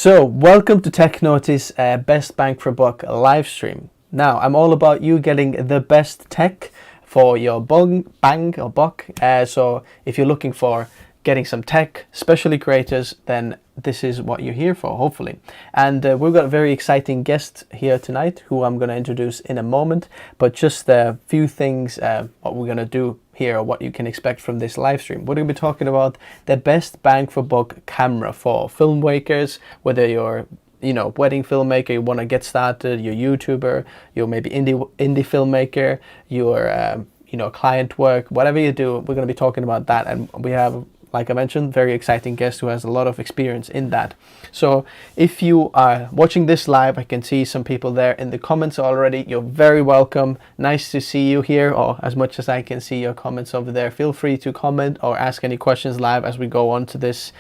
So, welcome to Tech Notice Best-Bang-4-Buck live stream. Now, I'm all about you getting the best tech for your bang or buck. So, if you're looking for getting some tech, especially creators, then this is what you're here for, hopefully. And we've got a very exciting guest here tonight who I'm going to introduce in a moment. But just a few things, what we're going to do here, or what you can expect from this live stream. We're going to be talking about the best bang for buck camera for filmmakers, whether you're wedding filmmaker, you want to get started, you're YouTuber, you're maybe indie filmmaker, you're client work, whatever you do, we're going to be talking about that. And we have, like I mentioned, very exciting guest who has a lot of experience in that. So if you are watching this live, I can see some people there in the comments already. You're very welcome. Nice to see you here, or as much as I can see your comments over there. Feel free to comment or ask any questions live as we go on to this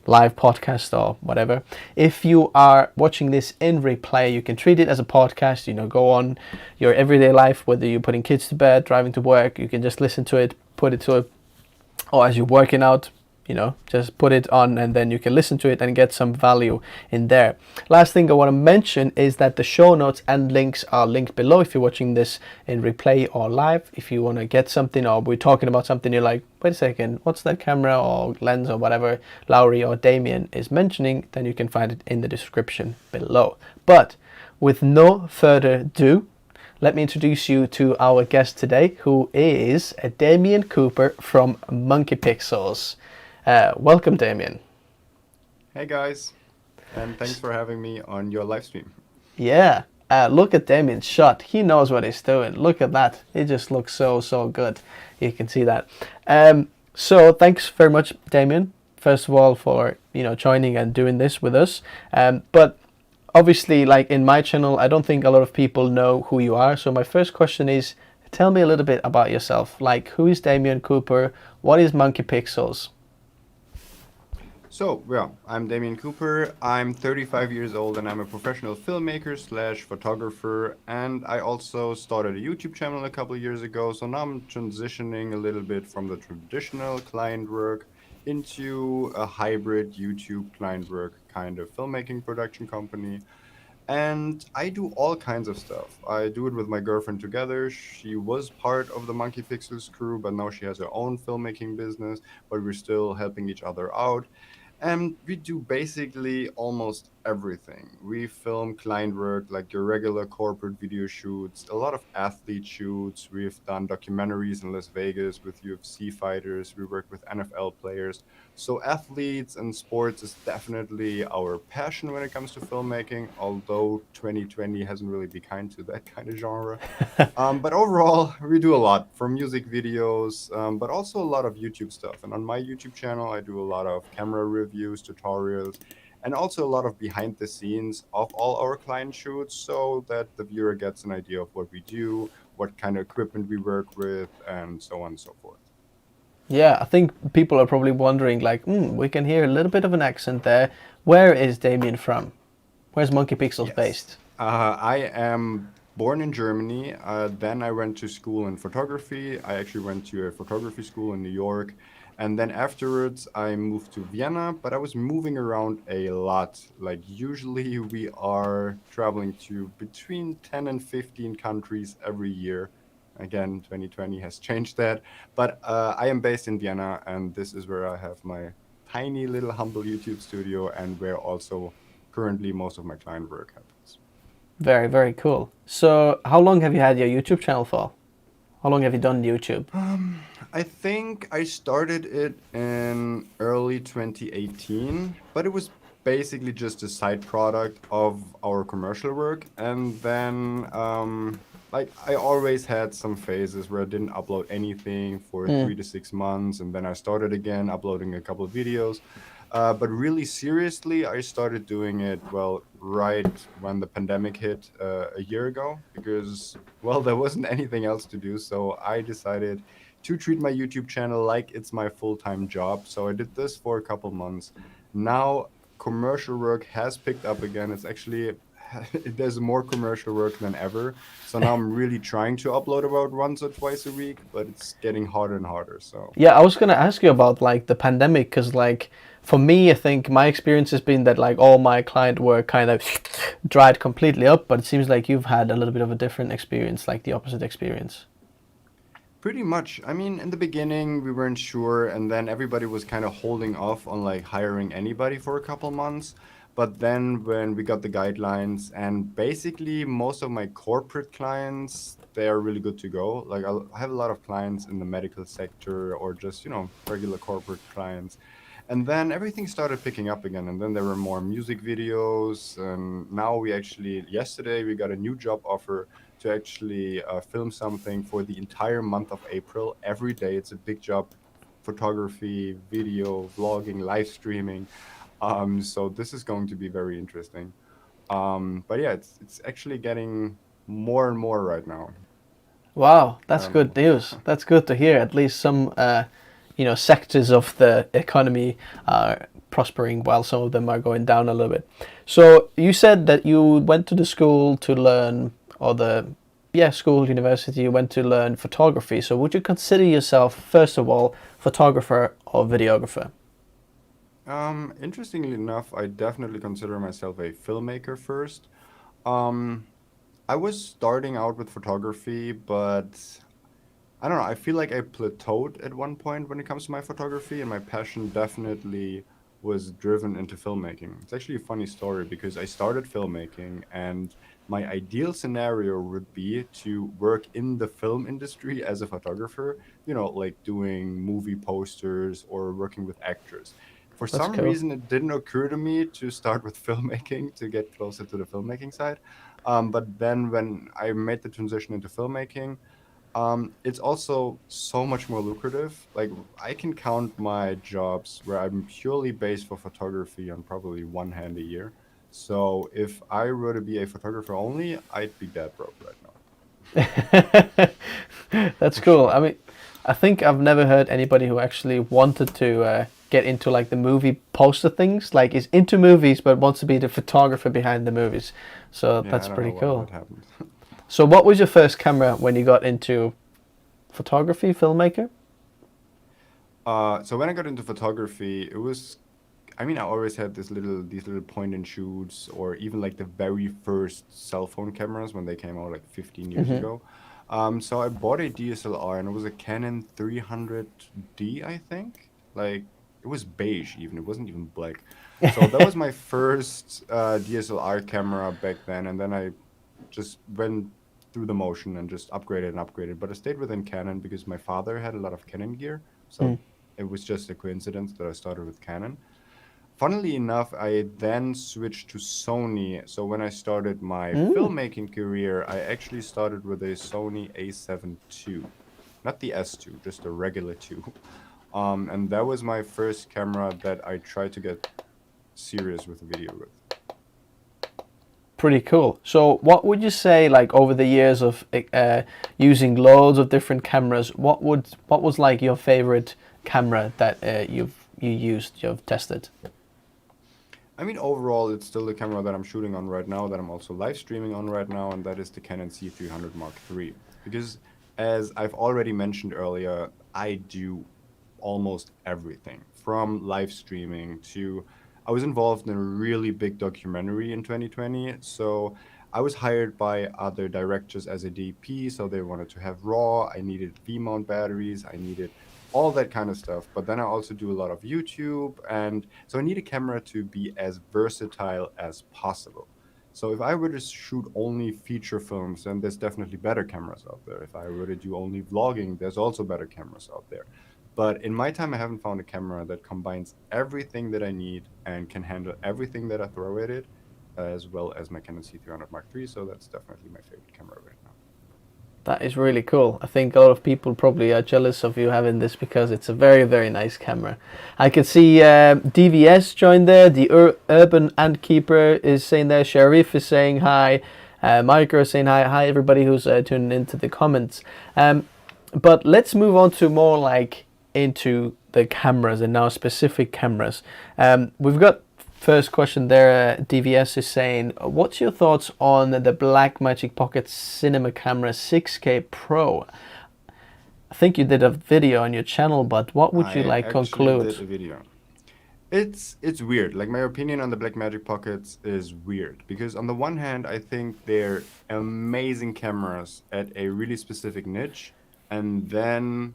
live podcast or whatever. If you are watching this in replay, you can treat it as a podcast, go on your everyday life, whether you're putting kids to bed, driving to work, you can just listen to it, put it to a or as you're working out, just put it on and then you can listen to it and get some value in there. Last thing I want to mention is that the show notes and links are linked below if you're watching this in replay or live. If you want to get something or we're talking about something, you're like, wait a second, what's that camera or lens or whatever Lauri or Damien is mentioning, then you can find it in the description below. But with no further ado, let me introduce you to our guest today, who is Damien Cooper from Monkeypixels. Welcome, Damien. Hey guys, and thanks for having me on your live stream. Yeah, look at Damien's shot. He knows what he's doing. Look at that. It just looks so good. You can see that. So thanks very much, Damien, first of all, for joining and doing this with us. But obviously, like in my channel, I don't think a lot of people know who you are. So my first question is, tell me a little bit about yourself. Like, who is Damien Cooper? What is Monkeypixels? So, I'm Damien Cooper. I'm 35 years old and I'm a professional filmmaker / photographer. And I also started a YouTube channel a couple of years ago. So now I'm transitioning a little bit from the traditional client work into a hybrid YouTube client work kind of filmmaking production company. And I do all kinds of stuff. I do it with my girlfriend together. She was part of the Monkeypixels crew, but now she has her own filmmaking business, but we're still helping each other out. And we do basically almost everything. We film client work like your regular corporate video shoots, a lot of athlete shoots. We've done documentaries in Las Vegas with UFC fighters. We work with NFL players. So athletes and sports is definitely our passion when it comes to filmmaking, although 2020 hasn't really been kind to that kind of genre. But overall, we do a lot from music videos, but also a lot of YouTube stuff. And on my YouTube channel, I do a lot of camera reviews, tutorials, and also a lot of behind the scenes of all our client shoots so that the viewer gets an idea of what we do, what kind of equipment we work with, and so on and so forth. Yeah, I think people are probably wondering, like, we can hear a little bit of an accent there. Where is Damien from? Where's Monkeypixels based? I am born in Germany. Then I went to school in photography. I actually went to a photography school in New York. And then afterwards, I moved to Vienna, but I was moving around a lot. Like usually we are traveling to between 10 and 15 countries every year. Again, 2020 has changed that. But I am based in Vienna, and this is where I have my tiny little humble YouTube studio and where also currently most of my client work happens. Very, very cool. So how long have you had your YouTube channel for? How long have you done YouTube? I think I started it in early 2018, but it was basically just a side product of our commercial work. And then, I always had some phases where I didn't upload anything for 3 to 6 months, and then I started again uploading a couple of videos. But really seriously, I started doing it, right when the pandemic hit a year ago, because, there wasn't anything else to do. So I decided to treat my YouTube channel like it's my full-time job. So I did this for a couple months. Now commercial work has picked up again. It's actually there's more commercial work than ever. So now I'm really trying to upload about once or twice a week, but it's getting harder and harder. So Yeah, I was gonna ask you about like the pandemic, because like for me, I think my experience has been that like all my client work kind of dried completely up, but it seems like you've had a little bit of a different experience, like the opposite experience. pretty much. I mean, in the beginning, we weren't sure, and then everybody was kind of holding off on like hiring anybody for a couple months. But then when we got the guidelines, and basically most of my corporate clients, they are really good to go. Like I have a lot of clients in the medical sector or just, regular corporate clients. And then everything started picking up again, and then there were more music videos. And now yesterday we got a new job offer to actually film something for the entire month of April. Every day, it's a big job: photography, video, vlogging, live streaming. So this is going to be very interesting. But yeah, it's actually getting more and more right now. Wow, that's Um, good news. That's good to hear. At least some, sectors of the economy are prospering while some of them are going down a little bit. So you said that you went to the school to learn, or school, university, you went to learn photography. So would you consider yourself, first of all, photographer or videographer? Interestingly enough, I definitely consider myself a filmmaker first. Um, I was starting out with photography, but I don't know. I feel like I plateaued at one point when it comes to my photography, and my passion definitely was driven into filmmaking. It's actually a funny story because I started filmmaking, and my ideal scenario would be to work in the film industry as a photographer, like doing movie posters or working with actors. For That's some cool. reason, it didn't occur to me to start with filmmaking to get closer to the filmmaking side. But then when I made the transition into filmmaking, it's also so much more lucrative. Like I can count my jobs where I'm purely based for photography on probably one hand a year. So if I were to be a photographer only, I'd be dead broke right now, That's for cool. sure. I mean, I think I've never heard anybody who actually wanted to get into like the movie poster things, like is into movies but wants to be the photographer behind the movies. So Yeah, that's I don't know pretty why cool. that happened. So what was your first camera when you got into photography, filmmaker? So when I got into photography, I mean, I always had these little point and shoots, or even like the very first cell phone cameras when they came out like 15 years Hmm. ago. So I bought a DSLR, and it was a Canon 300D, I think. Like it was beige even, it wasn't even black. So that was my first DSLR camera back then, and then I just went through the motion and just upgraded and upgraded. But I stayed within Canon because my father had a lot of Canon gear. So it was just a coincidence that I started with Canon. Funnily enough, I then switched to Sony. So when I started my Mm. filmmaking career, I actually started with a Sony A7 II, not the S2, just a regular 2. And that was my first camera that I tried to get serious with video with. Pretty cool. So what would you say, like over the years of using loads of different cameras, what was like your favorite camera that you've tested? I mean, overall, it's still the camera that I'm shooting on right now, that I'm also live streaming on right now, and that is the Canon C300 Mark III. Because, as I've already mentioned earlier, I do almost everything from live streaming to. I was involved in a really big documentary in 2020. So I was hired by other directors as a DP. So they wanted to have RAW. I needed V mount batteries. I needed all that kind of stuff. But then I also do a lot of YouTube. And so I need a camera to be as versatile as possible. So if I were to shoot only feature films, then there's definitely better cameras out there. If I were to do only vlogging, there's also better cameras out there. But in my time, I haven't found a camera that combines everything that I need and can handle everything that I throw at it, as well as my Canon C300 Mark III. So that's definitely my favorite camera right now. That is really cool. I think a lot of people probably are jealous of you having this because it's a very, very nice camera. I can see DVS joined there. The Urban Ant Keeper is saying there. Sharif is saying hi. Micro is saying hi. Hi, everybody who's tuning into the comments. But let's move on to more like into the cameras and now specific cameras. We've got first question there, DVS is saying, what's your thoughts on the Blackmagic Pocket Cinema Camera 6K Pro? I think you did a video on your channel, but what would you like conclude? I actually did a video. It's weird. Like, my opinion on the Blackmagic Pockets is weird because on the one hand, I think they're amazing cameras at a really specific niche, and then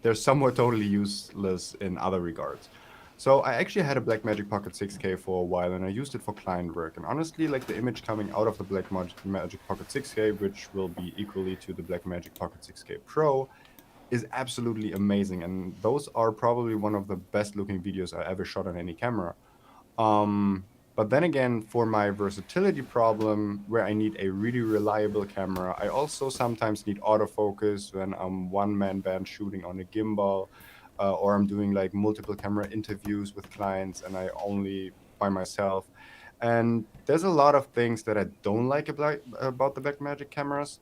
they're somewhat totally useless in other regards. So I actually had a Blackmagic Pocket 6K for a while, and I used it for client work. And honestly, like, the image coming out of the Blackmagic Pocket 6K, which will be equally to the Blackmagic Pocket 6K Pro, is absolutely amazing. And those are probably one of the best looking videos I ever shot on any camera. But then again, for my versatility problem, where I need a really reliable camera, I also sometimes need autofocus when I'm one-man band shooting on a gimbal, or I'm doing like multiple camera interviews with clients and I only by myself. And there's a lot of things that I don't like about the Blackmagic cameras.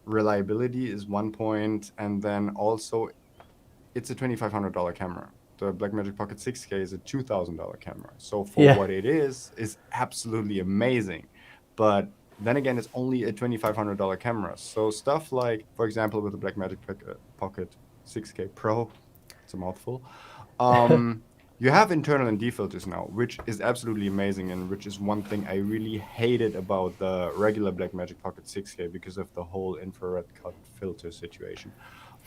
Reliability is one point, and then also it's a $2,500 camera. The Blackmagic Pocket 6K is a $2,000 camera. So for what it is absolutely amazing. But then again, it's only a $2,500 camera. So stuff like, for example, with the Blackmagic Pocket 6K Pro, it's a mouthful, you have internal ND filters now, which is absolutely amazing, and which is one thing I really hated about the regular Blackmagic Pocket 6K because of the whole infrared cut filter situation.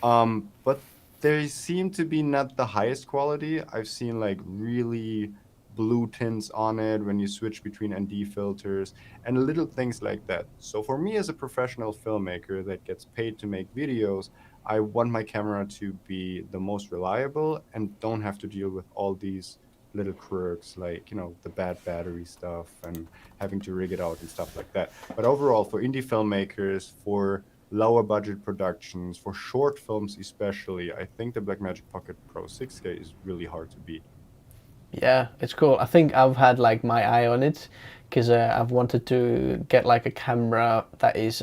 But they seem to be not the highest quality. I've seen like really blue tints on it when you switch between ND filters and little things like that. So for me as a professional filmmaker that gets paid to make videos, I want my camera to be the most reliable and don't have to deal with all these little quirks like, you know, the bad battery stuff and having to rig it out and stuff like that. But overall, for indie filmmakers, for lower budget productions, for short films especially, I think the Blackmagic Pocket Pro 6K is really hard to beat. Yeah, it's cool. I think I've had like my eye on it because I've wanted to get like a camera that is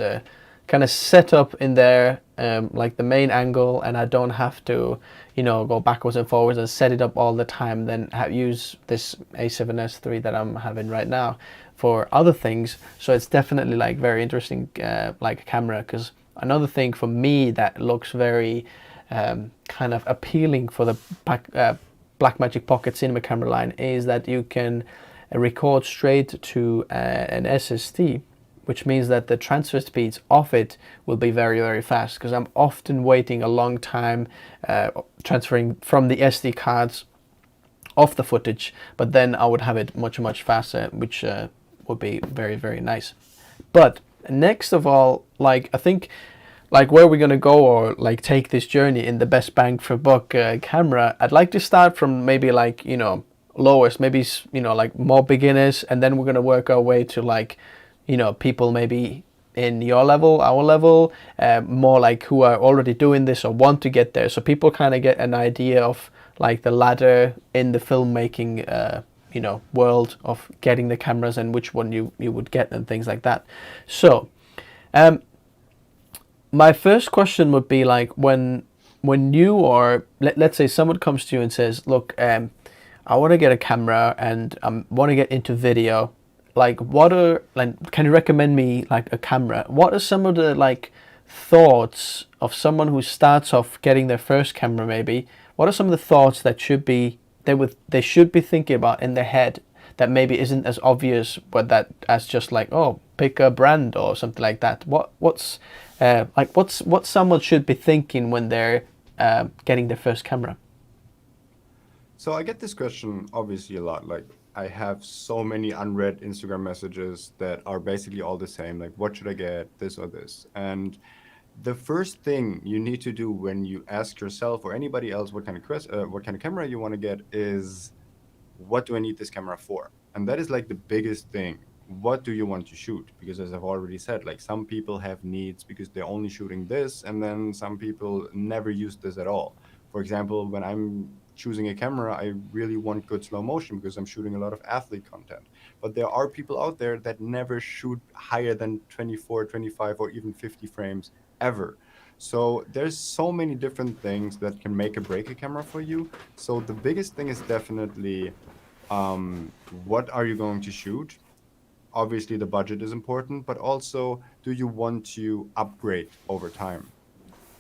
kind of set up in there, like the main angle, and I don't have to, you know, go backwards and forwards and set it up all the time. Then use this A7S III that I'm having right now for other things. So it's definitely like very interesting, like a camera. Because another thing for me that looks very kind of appealing for the Blackmagic Pocket Cinema camera line is that you can record straight to an SSD, which means that the transfer speeds of it will be very, very fast, because I'm often waiting a long time transferring from the SD cards of the footage, but then I would have it much, much faster, which would be very, very nice. But next of all, like, I think like where we're gonna go, or like take this journey in the best bang for buck camera, I'd like to start from maybe like, you know, lowest, maybe, you know, like more beginners, and then we're gonna work our way to like, you know, people maybe in your level, our level, more like who are already doing this or want to get there, so people kind of get an idea of like the ladder in the filmmaking you know, world of getting the cameras and which one you would get and things like that. So my first question would be like, when you, or let's say someone comes to you and says, look, I want to get a camera and I want to get into video, like what are, like, can you recommend me like a camera? What are some of the like thoughts of someone who starts off getting their first camera maybe? What are some of the thoughts that should be, they should be thinking about in their head that maybe isn't as obvious, but that as just like, oh, pick a brand or something like that? What's what someone should be thinking when they're getting their first camera? So I get this question obviously a lot. Like, I have so many unread Instagram messages that are basically all the same. Like, what should I get, this or this? And the first thing you need to do when you ask yourself or anybody else what kind of camera you want to get is, what do I need this camera for? And that is like the biggest thing. What do you want to shoot? Because as I've already said, like, some people have needs because they're only shooting this, and then some people never use this at all. For example, when I'm choosing a camera, I really want good slow motion because I'm shooting a lot of athlete content. But there are people out there that never shoot higher than 24, 25, or even 50 frames ever. So there's so many different things that can make or break a camera for you. So the biggest thing is definitely What are you going to shoot? Obviously, the budget is important, but also, do you want to upgrade over time?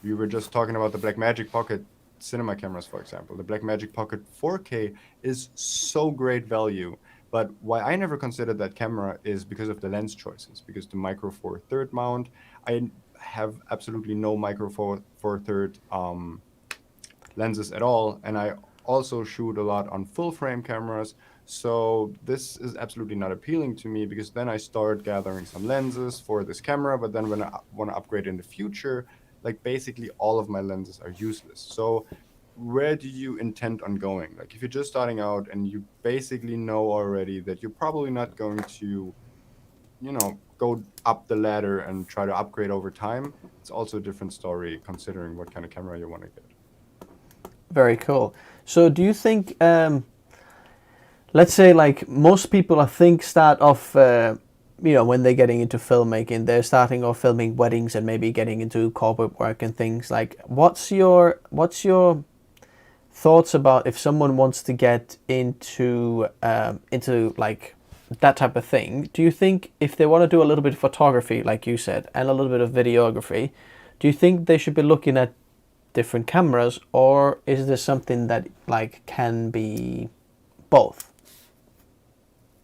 We were just talking about the Blackmagic Pocket cinema cameras, for example. The Blackmagic Pocket 4K is so great value, but why I never considered that camera is because of the lens choices, because the Micro Four Third mount, I have absolutely no Micro Four Third lenses at all, and I also shoot a lot on full frame cameras. So this is absolutely not appealing to me, because then I start gathering some lenses for this camera, but then when I want to upgrade in the future, like basically all of my lenses are useless. So where do you intend on going? Like if you're just starting out and you basically know already that you're probably not going to, go up the ladder and try to upgrade over time, it's also a different story considering what kind of camera you want to get. Very cool. So do you think, let's say like most people I think start off, when they're getting into filmmaking, they're starting off filming weddings and maybe getting into corporate work and things. Like, what's your thoughts about if someone wants to get into like that type of thing? Do you think if they want to do a little bit of photography, like you said, and a little bit of videography, do you think they should be looking at different cameras, or is there something that like can be both?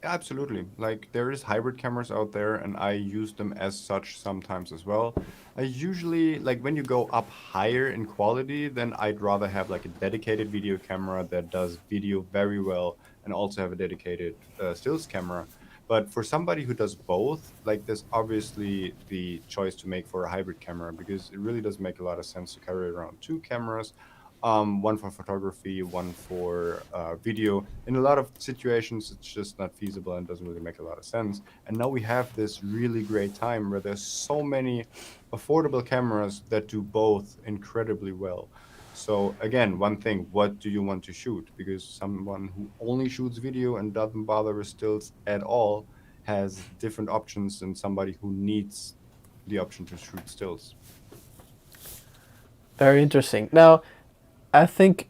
Absolutely. Like there is hybrid cameras out there and I use them as such sometimes as well. I usually like when you go up higher in quality, then I'd rather have like a dedicated video camera that does video very well and also have a dedicated stills camera. But for somebody who does both, like there's obviously the choice to make for a hybrid camera, because it really does make a lot of sense to carry around two cameras, one for photography, one for video. In a lot of situations, it's just not feasible and doesn't really make a lot of sense. And now we have this really great time where there's so many affordable cameras that do both incredibly well. So again, one thing, what do you want to shoot? Because someone who only shoots video and doesn't bother with stills at all has different options than somebody who needs the option to shoot stills. Very interesting. Now, I think,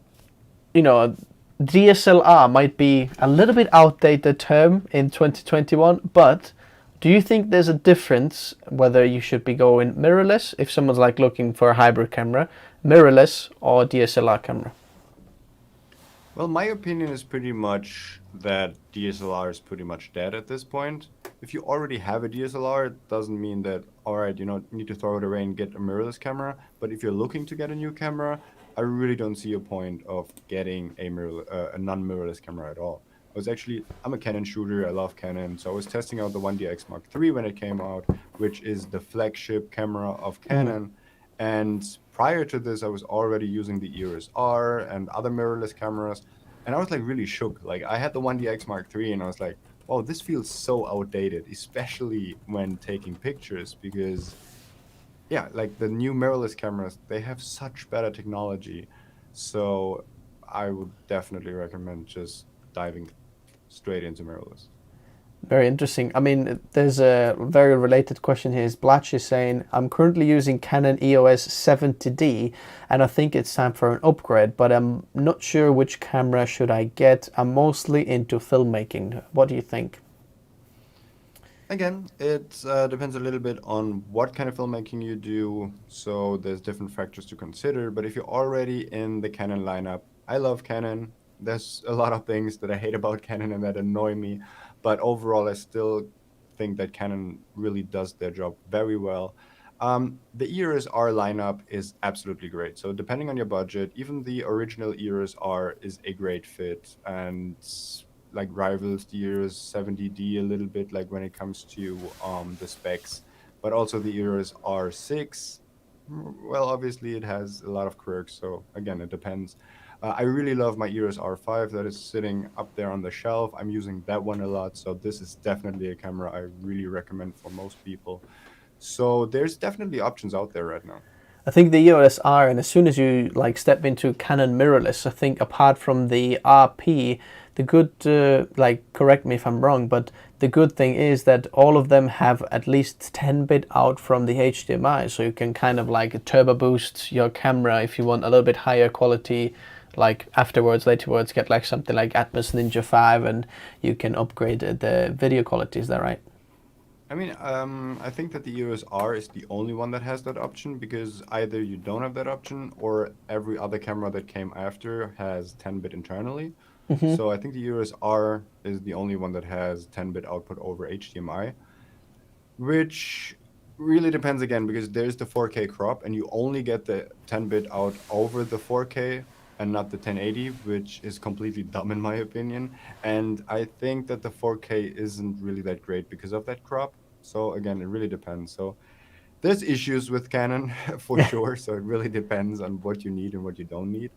DSLR might be a little bit outdated term in 2021, but do you think there's a difference whether you should be going mirrorless if someone's like looking for a hybrid camera, mirrorless or DSLR camera? Well, my opinion is pretty much that DSLR is pretty much dead at this point. If you already have a DSLR, it doesn't mean that, all right, you need to throw it away and get a mirrorless camera. But if you're looking to get a new camera, I really don't see a point of getting a non-mirrorless camera at all. I'm a Canon shooter. I love Canon. So I was testing out the 1DX Mark III when it came out, which is the flagship camera of Canon. And prior to this, I was already using the EOS R and other mirrorless cameras. And I was like really shook. Like I had the 1DX Mark III and I was like, wow, this feels so outdated, especially when taking pictures, because yeah, like the new mirrorless cameras, they have such better technology. So I would definitely recommend just diving straight into mirrorless. Very interesting. I mean, there's a very related question here. Blatch is saying, I'm currently using Canon EOS 70D and I think it's time for an upgrade, but I'm not sure which camera should I get. I'm mostly into filmmaking. What do you think? Again, it depends a little bit on what kind of filmmaking you do. So there's different factors to consider. But if you're already in the Canon lineup, I love Canon. There's a lot of things that I hate about Canon and that annoy me. But overall, I still think that Canon really does their job very well. The EOS R lineup is absolutely great. So depending on your budget, even the original EOS R is a great fit and like rivals the EOS 70D a little bit, like when it comes to the specs. But also the EOS R6, well, obviously it has a lot of quirks. So again, it depends. I really love my EOS R5 that is sitting up there on the shelf. I'm using that one a lot. So this is definitely a camera I really recommend for most people. So there's definitely options out there right now. I think the EOS R, and as soon as you like step into Canon mirrorless, I think apart from the RP, the good, correct me if I'm wrong, but the good thing is that all of them have at least 10-bit out from the HDMI, so you can kind of like turbo boost your camera if you want a little bit higher quality like afterwards, laterwards, get like something like Atmos Ninja 5 and you can upgrade the video quality. Is that right? I mean, I think that the EOS R is the only one that has that option, because either you don't have that option or every other camera that came after has 10-bit internally. So I think the EOS R is the only one that has 10-bit output over HDMI, which really depends again, because there's the 4K crop and you only get the 10-bit out over the 4K and not the 1080, which is completely dumb in my opinion. And I think that the 4K isn't really that great because of that crop. So again, it really depends. So there's issues with Canon for Yeah. sure. So it really depends on what you need and what you don't need.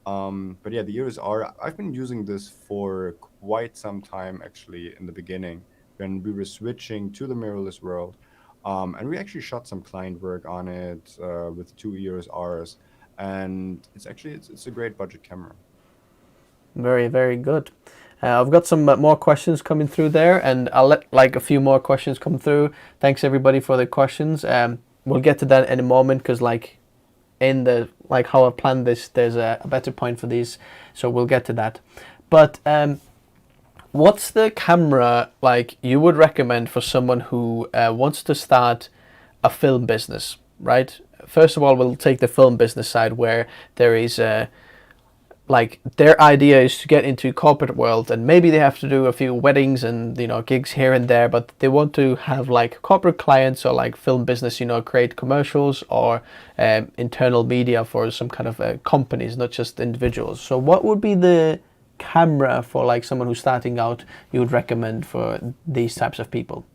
But yeah, the EOS R, I've been using this for quite some time actually in the beginning when we were switching to the mirrorless world. And we actually shot some client work on it with two EOS Rs. And it's a great budget camera. Very, very good. I've got some more questions coming through there, and I'll let like a few more questions come through. Thanks everybody for the questions. We'll get to that in a moment, because like in the like how I planned this, there's a better point for these, so we'll get to that. But what's the camera like you would recommend for someone who wants to start a film business, right? First of all, we'll take the film business side, where there is like their idea is to get into corporate world, and maybe they have to do a few weddings and gigs here and there, but they want to have like corporate clients or like film business, create commercials or internal media for some kind of companies, not just individuals. So what would be the camera for like someone who's starting out you would recommend for these types of people?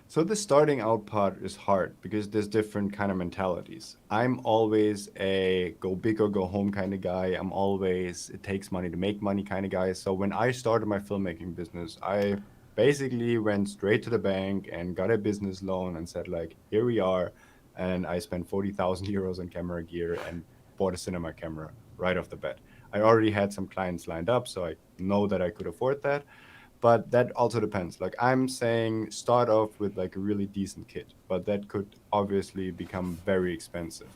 So the starting out part is hard because there's different kind of mentalities. I'm always a go big or go home kind of guy. I'm always it takes money to make money kind of guy. So when I started my filmmaking business, I basically went straight to the bank and got a business loan and said like, here we are. And I spent 40,000 euros on camera gear and bought a cinema camera right off the bat. I already had some clients lined up, so I know that I could afford that. But that also depends. Like I'm saying, start off with like a really decent kit, but that could obviously become very expensive.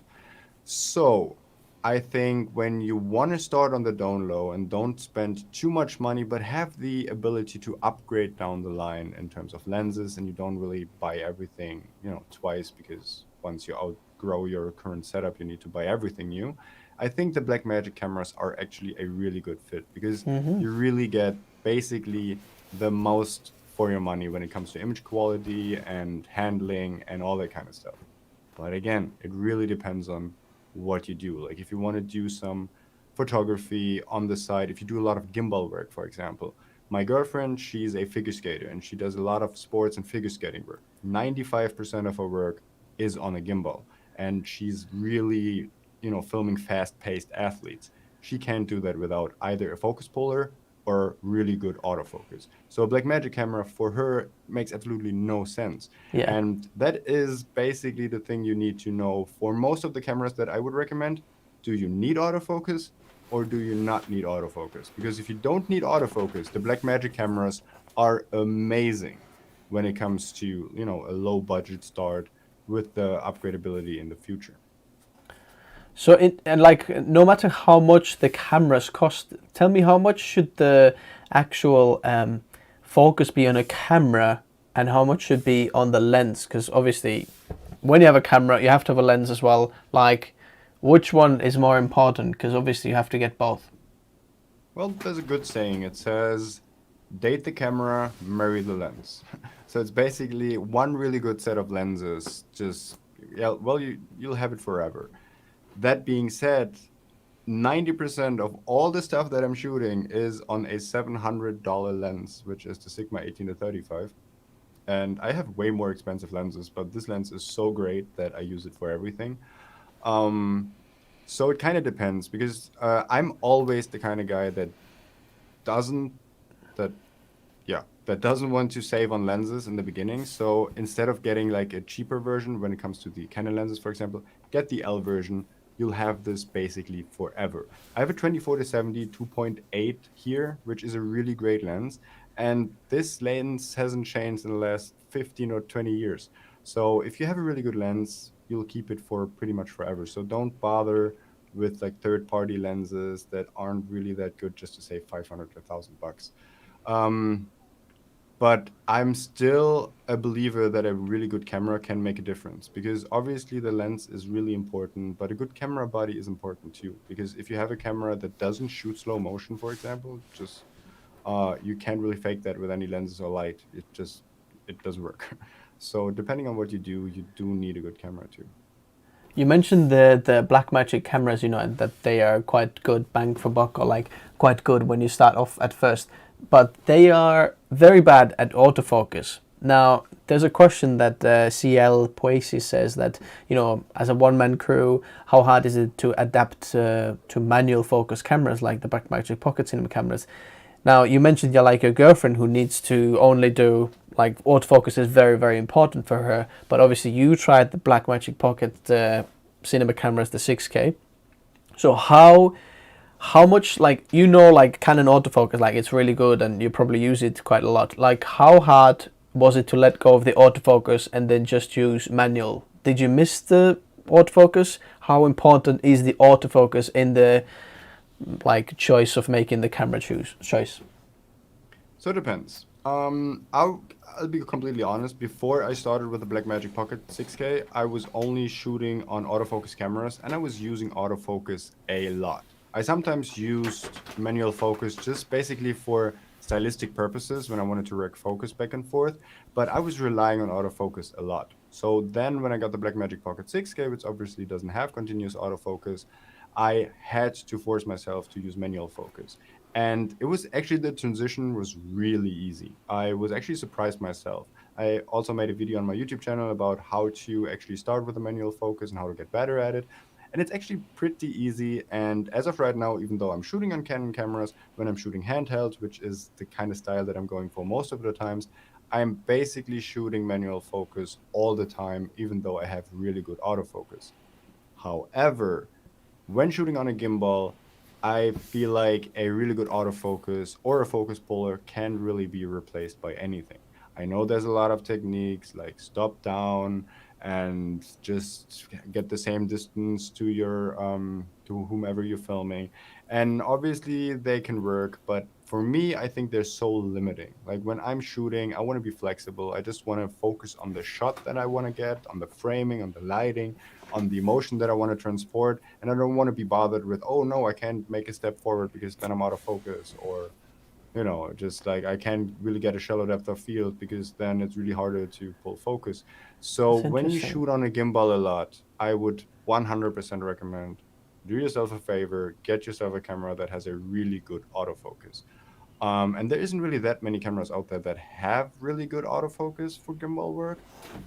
So I think when you want to start on the down low and don't spend too much money, but have the ability to upgrade down the line in terms of lenses, and you don't really buy everything, twice, because once you outgrow your current setup, you need to buy everything new. I think the Blackmagic cameras are actually a really good fit, because you really get basically the most for your money when it comes to image quality and handling and all that kind of stuff. But again, it really depends on what you do. Like if you want to do some photography on the side, if you do a lot of gimbal work, for example. My girlfriend, she's a figure skater and she does a lot of sports and figure skating work. 95% of her work is on a gimbal, and she's really, filming fast-paced athletes. She can't do that without either a focus puller or really good autofocus. So a Blackmagic camera for her makes absolutely no sense. Yeah. And that is basically the thing you need to know for most of the cameras that I would recommend. Do you need autofocus or do you not need autofocus? Because if you don't need autofocus, the Blackmagic cameras are amazing when it comes to, a low budget start with the upgradability in the future. So and like no matter how much the cameras cost, tell me how much should the actual focus be on a camera, and how much should be on the lens? Because obviously, when you have a camera, you have to have a lens as well. Like, which one is more important? Because obviously you have to get both. Well, there's a good saying. It says, date the camera, marry the lens. So it's basically one really good set of lenses. Just, yeah, well, you'll have it forever. That being said, 90% of all the stuff that I'm shooting is on a $700 lens, which is the Sigma 18-35. And I have way more expensive lenses, but this lens is so great that I use it for everything. So it kind of depends, because I'm always the kind of guy doesn't that that doesn't want to save on lenses in the beginning. So instead of getting like a cheaper version when it comes to the Canon lenses, for example, get the L version. You'll have this basically forever. I have a 24-70 2.8 here, which is a really great lens. And this lens hasn't changed in the last 15 or 20 years. So if you have a really good lens, you'll keep it for pretty much forever. So don't bother with like third-party lenses that aren't really that good just to save 500 to 1,000 bucks. Um, but I'm still a believer that a really good camera can make a difference, because obviously the lens is really important, but a good camera body is important too. Because if you have a camera that doesn't shoot slow motion, for example, just you can't really fake that with any lenses or light. It doesn't work. So depending on what you do need a good camera too. You mentioned the Blackmagic cameras, you know, and that they are quite good bang for buck, or like quite good when you start off at first, but they are very bad at autofocus. Now, there's a question that CL Poesi says that, you know, as a one-man crew, how hard is it to adapt to manual focus cameras like the Blackmagic Pocket Cinema cameras? Now, you mentioned you're like your girlfriend who needs to only do, like, autofocus is very, very important for her. But obviously you tried the Blackmagic Pocket cinema cameras, the 6K. So how much, like, you know, like Canon autofocus, like it's really good and you probably use it quite a lot. Like, how hard was it to let go of the autofocus and then just use manual? Did you miss the autofocus? How important is the autofocus in the like choice of making the camera choice? So it depends. I'll be completely honest. Before I started with the Blackmagic Pocket 6K, I was only shooting on autofocus cameras, and I was using autofocus a lot. I sometimes used manual focus just basically for stylistic purposes when I wanted to rec focus back and forth, but I was relying on autofocus a lot. So then when I got the Blackmagic Pocket 6K, which obviously doesn't have continuous autofocus, I had to force myself to use manual focus. And it was actually, the transition was really easy. I was actually surprised myself. I also made a video on my YouTube channel about how to actually start with a manual focus and how to get better at it. And it's actually pretty easy. And as of right now, even though I'm shooting on Canon cameras, when I'm shooting handheld, which is the kind of style that I'm going for most of the times, I'm basically shooting manual focus all the time, even though I have really good autofocus. However, when shooting on a gimbal, I feel like a really good autofocus or a focus puller can't really be replaced by anything. I know there's a lot of techniques like stop down and just get the same distance to your to whomever you're filming. And obviously they can work, but for me, I think they're so limiting. Like when I'm shooting, I want to be flexible. I just want to focus on the shot that I want to get, on the framing, on the lighting, on the emotion that I want to transport. And I don't want to be bothered with, oh no, I can't make a step forward because then I'm out of focus, or just like I can't really get a shallow depth of field because then it's really harder to pull focus. So That's when you interesting. shoot on a gimbal a lot, I would 100% recommend, do yourself a favor, get yourself a camera that has a really good autofocus. And there isn't really that many cameras out there that have really good autofocus for gimbal work.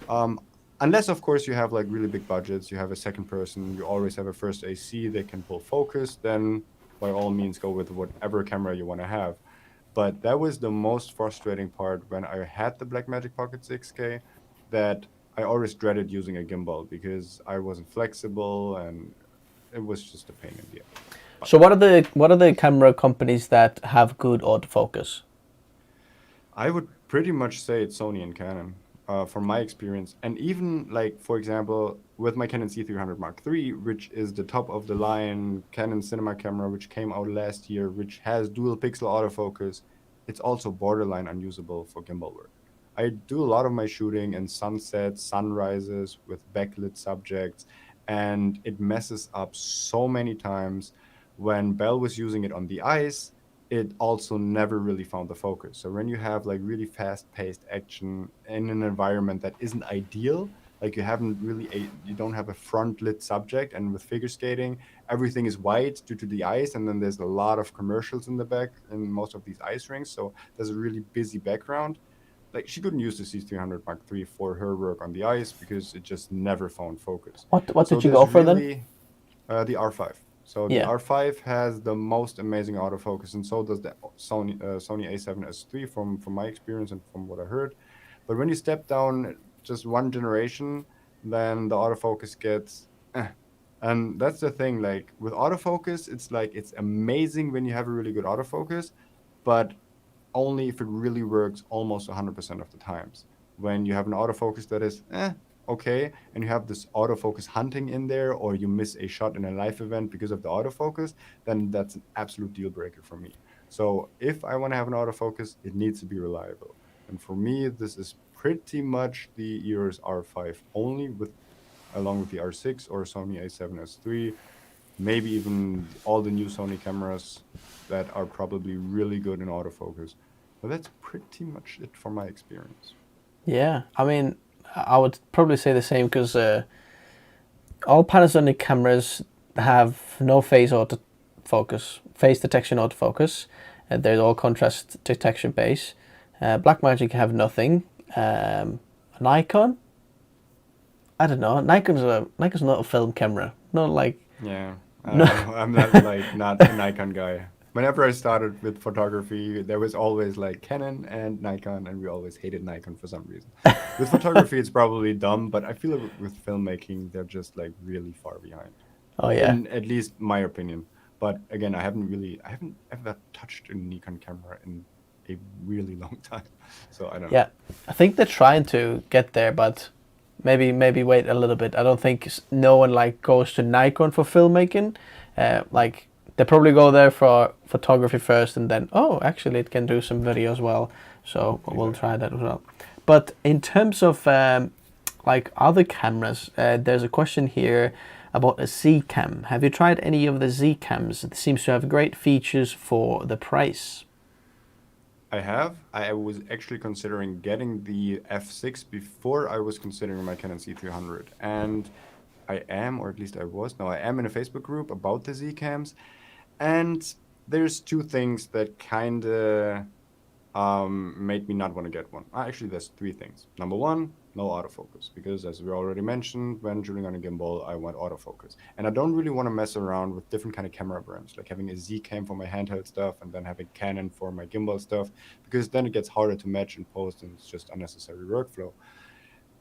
Um, Unless, of course, you have like really big budgets, you have a second person, you always have a first AC that can pull focus, then by all means go with whatever camera you want to have. But that was the most frustrating part when I had the Blackmagic Pocket 6K, that I always dreaded using a gimbal because I wasn't flexible and it was just a pain in the ass. But So what are the camera companies that have good autofocus? I would pretty much say it's Sony and Canon, from my experience. And even like, for example, with my Canon C300 Mark III, which is the top of the line Canon cinema camera, which came out last year, which has dual pixel autofocus, it's also borderline unusable for gimbal work. I do a lot of my shooting in sunsets, sunrises with backlit subjects, and it messes up so many times. When Bell was using it on the ice, it also never really found the focus. So when you have like really fast-paced action in an environment that isn't ideal, like you don't have a front lit subject, and with figure skating, everything is white due to the ice, and then there's a lot of commercials in the back in most of these ice rinks. So there's a really busy background. Like she couldn't use the C300 Mark III for her work on the ice because it just never found focus. What So did you go there's for then? really the R5. So the Yeah. R5 has the most amazing autofocus, and so does the Sony A7S III from my experience and from what I heard. But when you step down just one generation, then the autofocus gets and that's the thing. Like with autofocus, it's like it's amazing when you have a really good autofocus, but only if it really works almost 100% of the times. When you have an autofocus that is okay, and you have this autofocus hunting in there, or you miss a shot in a live event because of the autofocus, then that's an absolute deal breaker for me. So if I want to have an autofocus, it needs to be reliable. And for me, this is pretty much the EOS R5 only, with along with the R6 or Sony A7S III, maybe even all the new Sony cameras that are probably really good in autofocus. But that's pretty much it for my experience. Yeah, I mean, I would probably say the same because all Panasonic cameras have no face detection autofocus. They're all contrast detection base. Blackmagic have nothing. Nikon, I don't know. Nikon's not a film camera. Not like Yeah, I no. don't know. I'm not a Nikon guy. Whenever I started with photography, there was always like Canon and Nikon, and we always hated Nikon for some reason. With photography, it's probably dumb, but I feel like with filmmaking, they're just like really far behind, Oh yeah, in at least my opinion. But again, I haven't ever touched a Nikon camera in a really long time, so I don't know. yeah. I think they're trying to get there, but maybe wait a little bit. I don't think no one like goes to Nikon for filmmaking. Like they probably go there for photography first, and then oh, actually it can do some video as well. So we'll Exactly. try that as well. But in terms of like other cameras, there's a question here about a Z cam. Have you tried any of the Z cams? It seems to have great features for the price. I have. I was actually considering getting the F6 before I was considering my Canon C300. And I am, or at least I was, no, I am in a Facebook group about the Z cams. And there's two things that kind of made me not want to get one. Actually, there's three things. Number one, no autofocus, because as we already mentioned, when shooting on a gimbal, I want autofocus. And I don't really want to mess around with different kind of camera brands, like having a Z cam for my handheld stuff and then having Canon for my gimbal stuff, because then it gets harder to match in post and it's just unnecessary workflow.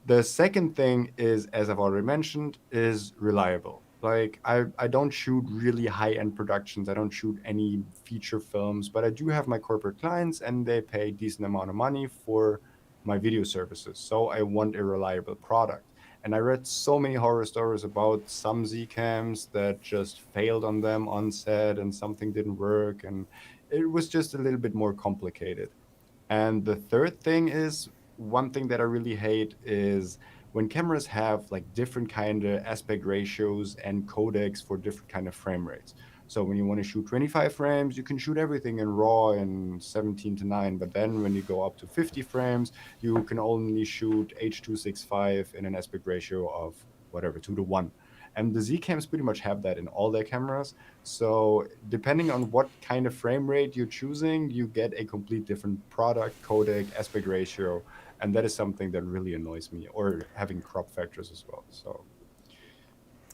The second thing is, as I've already mentioned, is reliable. Like I don't shoot really high-end productions. I don't shoot any feature films, but I do have my corporate clients and they pay a decent amount of money for my video services. So I want a reliable product. And I read so many horror stories about some Z cams that just failed on them on set and something didn't work. And it was just a little bit more complicated. And the third thing is, one thing that I really hate is when cameras have like different kind of aspect ratios and codecs for different kind of frame rates. So when you want to shoot 25 frames, you can shoot everything in RAW in 17:9. But then when you go up to 50 frames, you can only shoot H.265 in an aspect ratio of whatever, 2:1. And the Z cams pretty much have that in all their cameras. So depending on what kind of frame rate you're choosing, you get a complete different product, codec, aspect ratio, and that is something that really annoys me. Or having crop factors as well. So,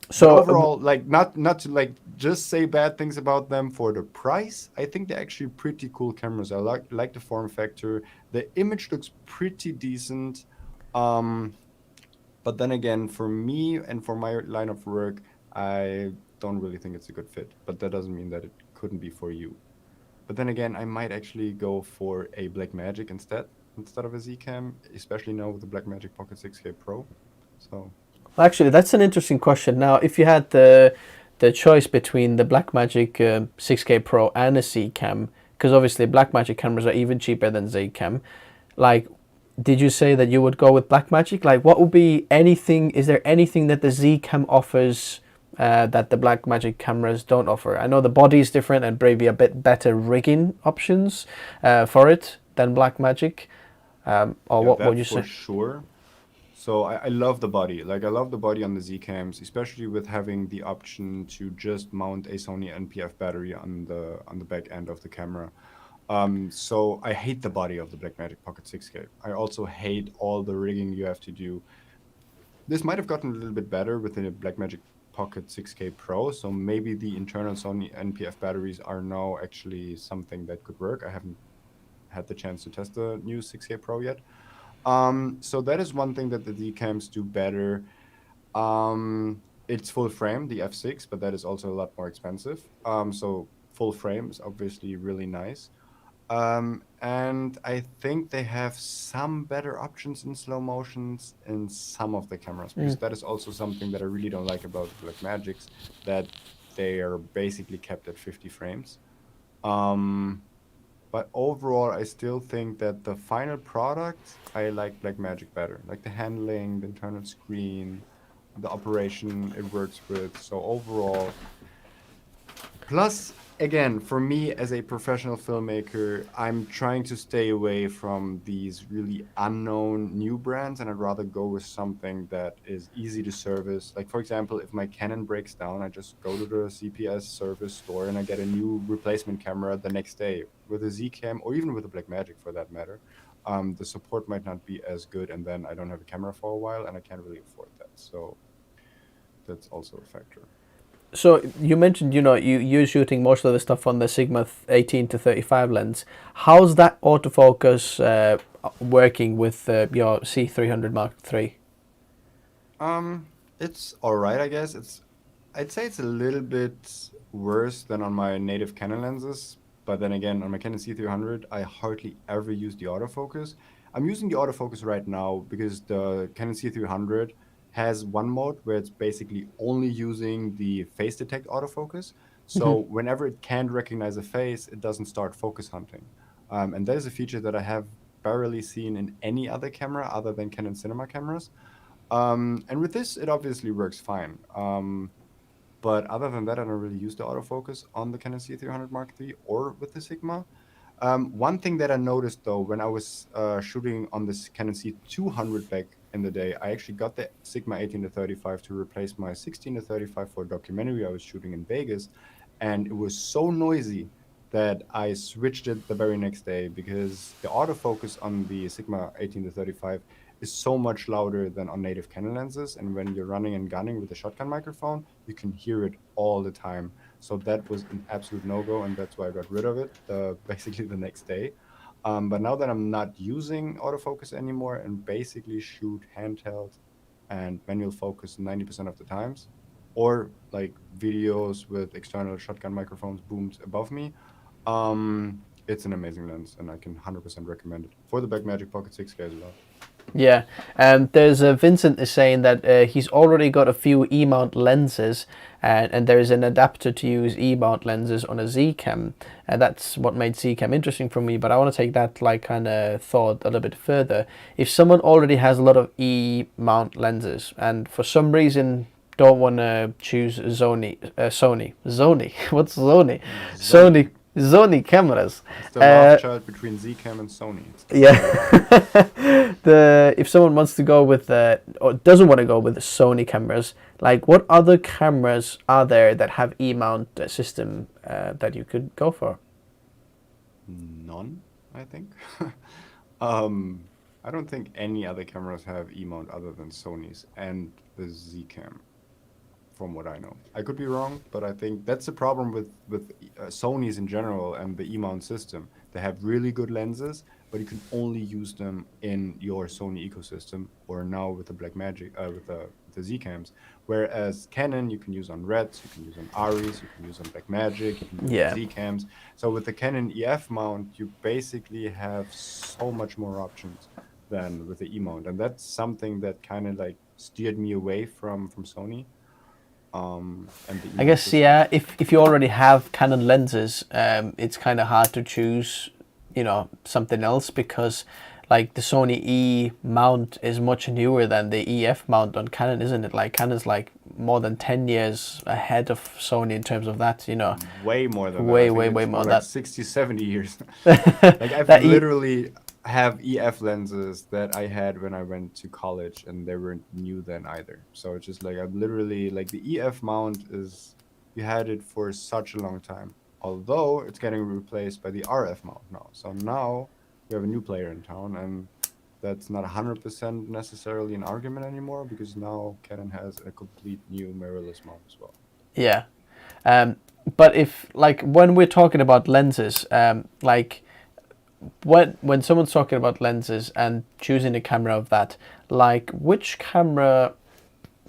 but So overall, like not to like just say bad things about them for the price. I think they're actually pretty cool cameras. I like the form factor. The image looks pretty decent. Um, but then again, for me and for my line of work, I don't really think it's a good fit. But that doesn't mean that it couldn't be for you. But then again, I might actually go for a Blackmagic instead of a Zcam, especially now with the Blackmagic Pocket 6K Pro. So actually, that's an interesting question. Now, if you had the choice between the Blackmagic 6K Pro and a Z cam, because obviously Blackmagic cameras are even cheaper than Z cam, like, did you say that you would go with Blackmagic? Like, what would be anything? Is there anything that the Z cam offers that the Blackmagic cameras don't offer? I know the body is different and maybe a bit better rigging options for it than Blackmagic. Or yeah, what would that you for say? sure. So I love the body. Like I love the body on the Z cams, especially with having the option to just mount a Sony NPF battery on the back end of the camera. So I hate the body of the Blackmagic Pocket 6K. I also hate all the rigging you have to do. This might have gotten a little bit better with the Blackmagic Pocket 6K Pro. So maybe the internal Sony NPF batteries are now actually something that could work. I haven't had the chance to test the new 6K Pro yet. So that is one thing that the D cams do better. It's full frame, the F6, but that is also a lot more expensive. So full frame is obviously really nice. And I think they have some better options in slow motions in some of the cameras, because that is also something that I really don't like about the Blackmagics, that they are basically kept at 50 frames. But overall, I still think that the final product, I like Blackmagic better. Like the handling, the internal screen, the operation it works with. So overall, plus, again, for me as a professional filmmaker, I'm trying to stay away from these really unknown new brands, and I'd rather go with something that is easy to service. Like, for example, if my Canon breaks down, I just go to the CPS service store and I get a new replacement camera the next day. With a Z-Cam, or even with a Blackmagic for that matter, the support might not be as good, and then I don't have a camera for a while, and I can't really afford that. So that's also a factor. So you mentioned, you're shooting most of the stuff on the Sigma 18 to 35 lens. How's that autofocus working with your C300 Mark III? It's all right, I guess. I'd say it's a little bit worse than on my native Canon lenses, but then again, on my Canon C300, I hardly ever use the autofocus. I'm using the autofocus right now because the Canon C300 has one mode where it's basically only using the face detect autofocus. So whenever it can't recognize a face, it doesn't start focus hunting. And that is a feature that I have barely seen in any other camera other than Canon cinema cameras. And with this, it obviously works fine. But other than that, I don't really use the autofocus on the Canon C300 Mark III or with the Sigma. One thing that I noticed though, when I was shooting on this Canon C200 back in the day, I actually got the Sigma 18 to 35 to replace my 16 to 35 for a documentary I was shooting in Vegas. And it was so noisy that I switched it the very next day, because the autofocus on the Sigma 18 to 35 is so much louder than on native Canon lenses. And when you're running and gunning with a shotgun microphone, you can hear it all the time. So that was an absolute no-go, and that's why I got rid of it basically the next day. But now that I'm not using autofocus anymore and basically shoot handheld and manual focus 90% of the times, or like videos with external shotgun microphones booms above me, it's an amazing lens, and I can 100% recommend it for the Blackmagic Pocket 6K as well. Yeah, there's Vincent is saying that he's already got a few E-mount lenses, and there is an adapter to use E-mount lenses on a Z-Cam, and that's what made Z-Cam interesting for me. But I want to take that like kind of thought a little bit further. If someone already has a lot of E-mount lenses and for some reason don't want to choose Sony, what's Sony? Sony cameras. It's the love child between Z-Cam and Sony. Yeah. If someone wants to go with or doesn't want to go with the Sony cameras, like what other cameras are there that have E-mount system that you could go for? None, I think. I don't think any other cameras have E-mount other than Sony's and the Z-Cam, from what I know. I could be wrong, but I think that's the problem with Sony's in general and the E-mount system. They have really good lenses, but you can only use them in your Sony ecosystem, or now with the Blackmagic, with the Z-Cams. Whereas Canon, you can use on Reds, you can use on Aris, you can use on Blackmagic, you can use on Z-Cams. So with the Canon EF mount, you basically have so much more options than with the E-mount. And that's something that kind of like steered me away from Sony. I guess system. Yeah, if you already have Canon lenses, it's kind of hard to choose, something else, because like the Sony E mount is much newer than the EF mount on Canon, isn't it? Like Canon's like more than 10 years ahead of Sony in terms of that, Way more than way that. Way more like that. 60, 70 years. Like I've literally have EF lenses that I had when I went to college, and they weren't new then either. So it's just like I'm literally like the EF mount is, you had it for such a long time, although it's getting replaced by the RF mount now. So now we have a new player in town, and that's not 100% necessarily an argument anymore, because now Canon has a complete new mirrorless mount as well. Yeah, but if like when we're talking about lenses, like when someone's talking about lenses and choosing a camera of that, like which camera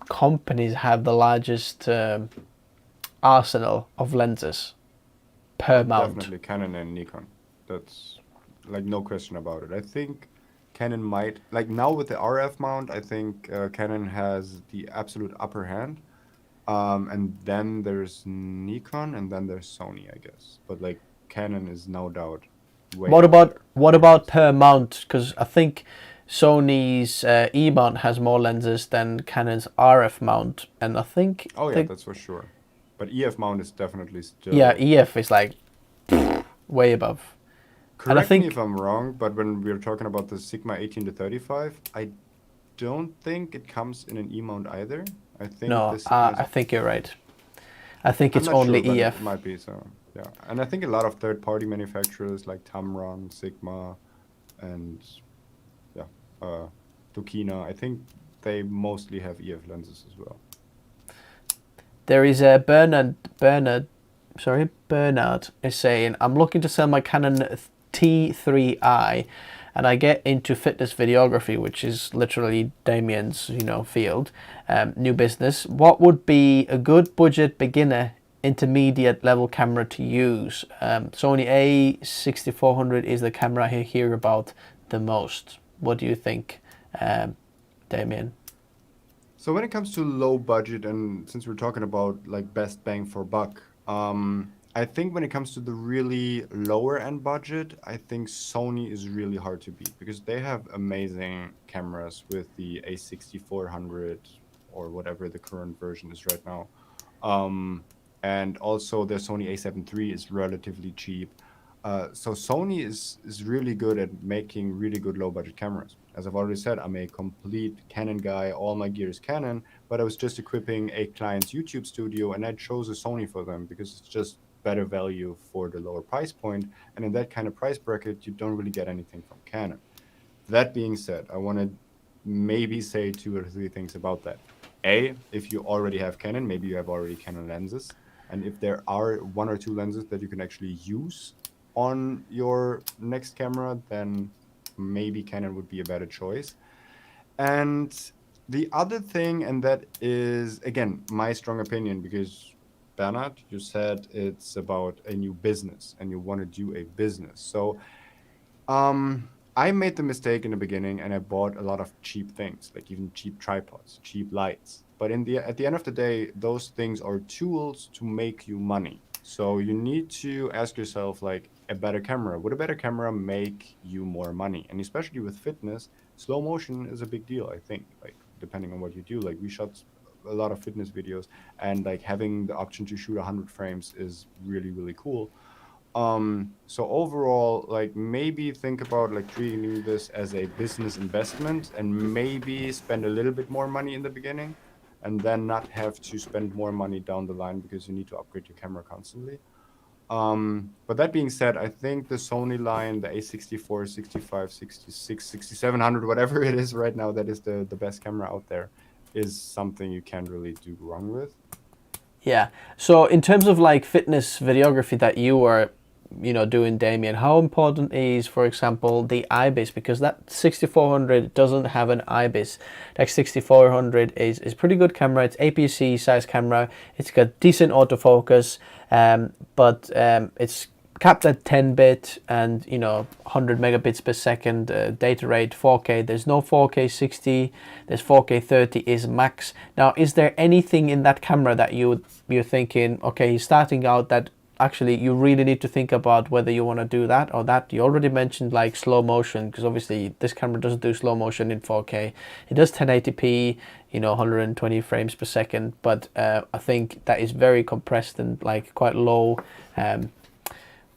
companies have the largest arsenal of lenses per mount? Definitely Canon and Nikon. That's like no question about it. I think Canon might, like now with the RF mount, I think Canon has the absolute upper hand. And then there's Nikon, and then there's Sony, I guess. But like Canon is no doubt way What up about there. what about per mount? Because I think Sony's E mount has more lenses than Canon's RF mount, and I think Oh yeah, the that's for sure. But EF mount is definitely yeah still. EF is like way above. And I Correct me if think I'm wrong, but when we're talking about the Sigma 18 to 35, I don't think it comes in an E mount either. I think no, the Sigma is. I think you're right. I think I'm it's not sure, only but it EF. might be so. Yeah, and I think a lot of third-party manufacturers like Tamron, Sigma, and yeah, uh, Tokina, I think they mostly have EF lenses as well. There is a Bernard is saying, I'm looking to sell my Canon T3i and I get into fitness videography, which is literally Damien's, field, new business. What would be a good budget beginner intermediate level camera to use? Sony A6400 is the camera I hear about the most. What do you think, Damien? So when it comes to low budget, and since we're talking about like best bang for buck, I think when it comes to the really lower end budget, I think Sony is really hard to beat because they have amazing cameras with the A6400 or whatever the current version is right now. Um, and also the Sony A7 III is relatively cheap. So Sony is really good at making really good low budget cameras. As I've already said, I'm a complete Canon guy. All my gear is Canon, but I was just equipping a client's YouTube studio and I chose a Sony for them because it's just better value for the lower price point. And in that kind of price bracket, you don't really get anything from Canon. That being said, I want to maybe say 2 or 3 things about that. A, if you already have Canon, maybe you have already Canon lenses. And if there are 1 or 2 lenses that you can actually use on your next camera, then maybe Canon would be a better choice. And the other thing, and that is, again, my strong opinion, because Bernard, you said it's about a new business and you want to do a business. So I made the mistake in the beginning and I bought a lot of cheap things, like even cheap tripods, cheap lights. But at the end of the day, those things are tools to make you money. So you need to ask yourself, like, a better camera. Would a better camera make you more money? And especially with fitness, slow motion is a big deal, I think, like depending on what you do. Like we shot a lot of fitness videos and like having the option to shoot 100 frames is really, really cool. So overall, like maybe think about like treating this as a business investment and maybe spend a little bit more money in the beginning and then not have to spend more money down the line because you need to upgrade your camera constantly. But that being said, I think the Sony line, the A64, 65, 66, 6700, whatever it is right now, that is the best camera out there, is something you can't really do wrong with. Yeah. So in terms of like fitness videography that you were, doing, Damien, how important is, for example, the IBIS? Because that 6400 doesn't have an IBIS. That 6400 is pretty good camera. It's APS-C size camera. It's got decent autofocus, but it's capped at 10-bit and 100 megabits per second data rate, 4K. There's no 4K 60. There's 4K 30 is max. Now, is there anything in that camera that you're thinking, okay, starting out, that actually you really need to think about whether you want to do that or that? You already mentioned like slow motion, because obviously this camera doesn't do slow motion in 4K. It does 1080p, 120 frames per second, but I think that is very compressed and like quite low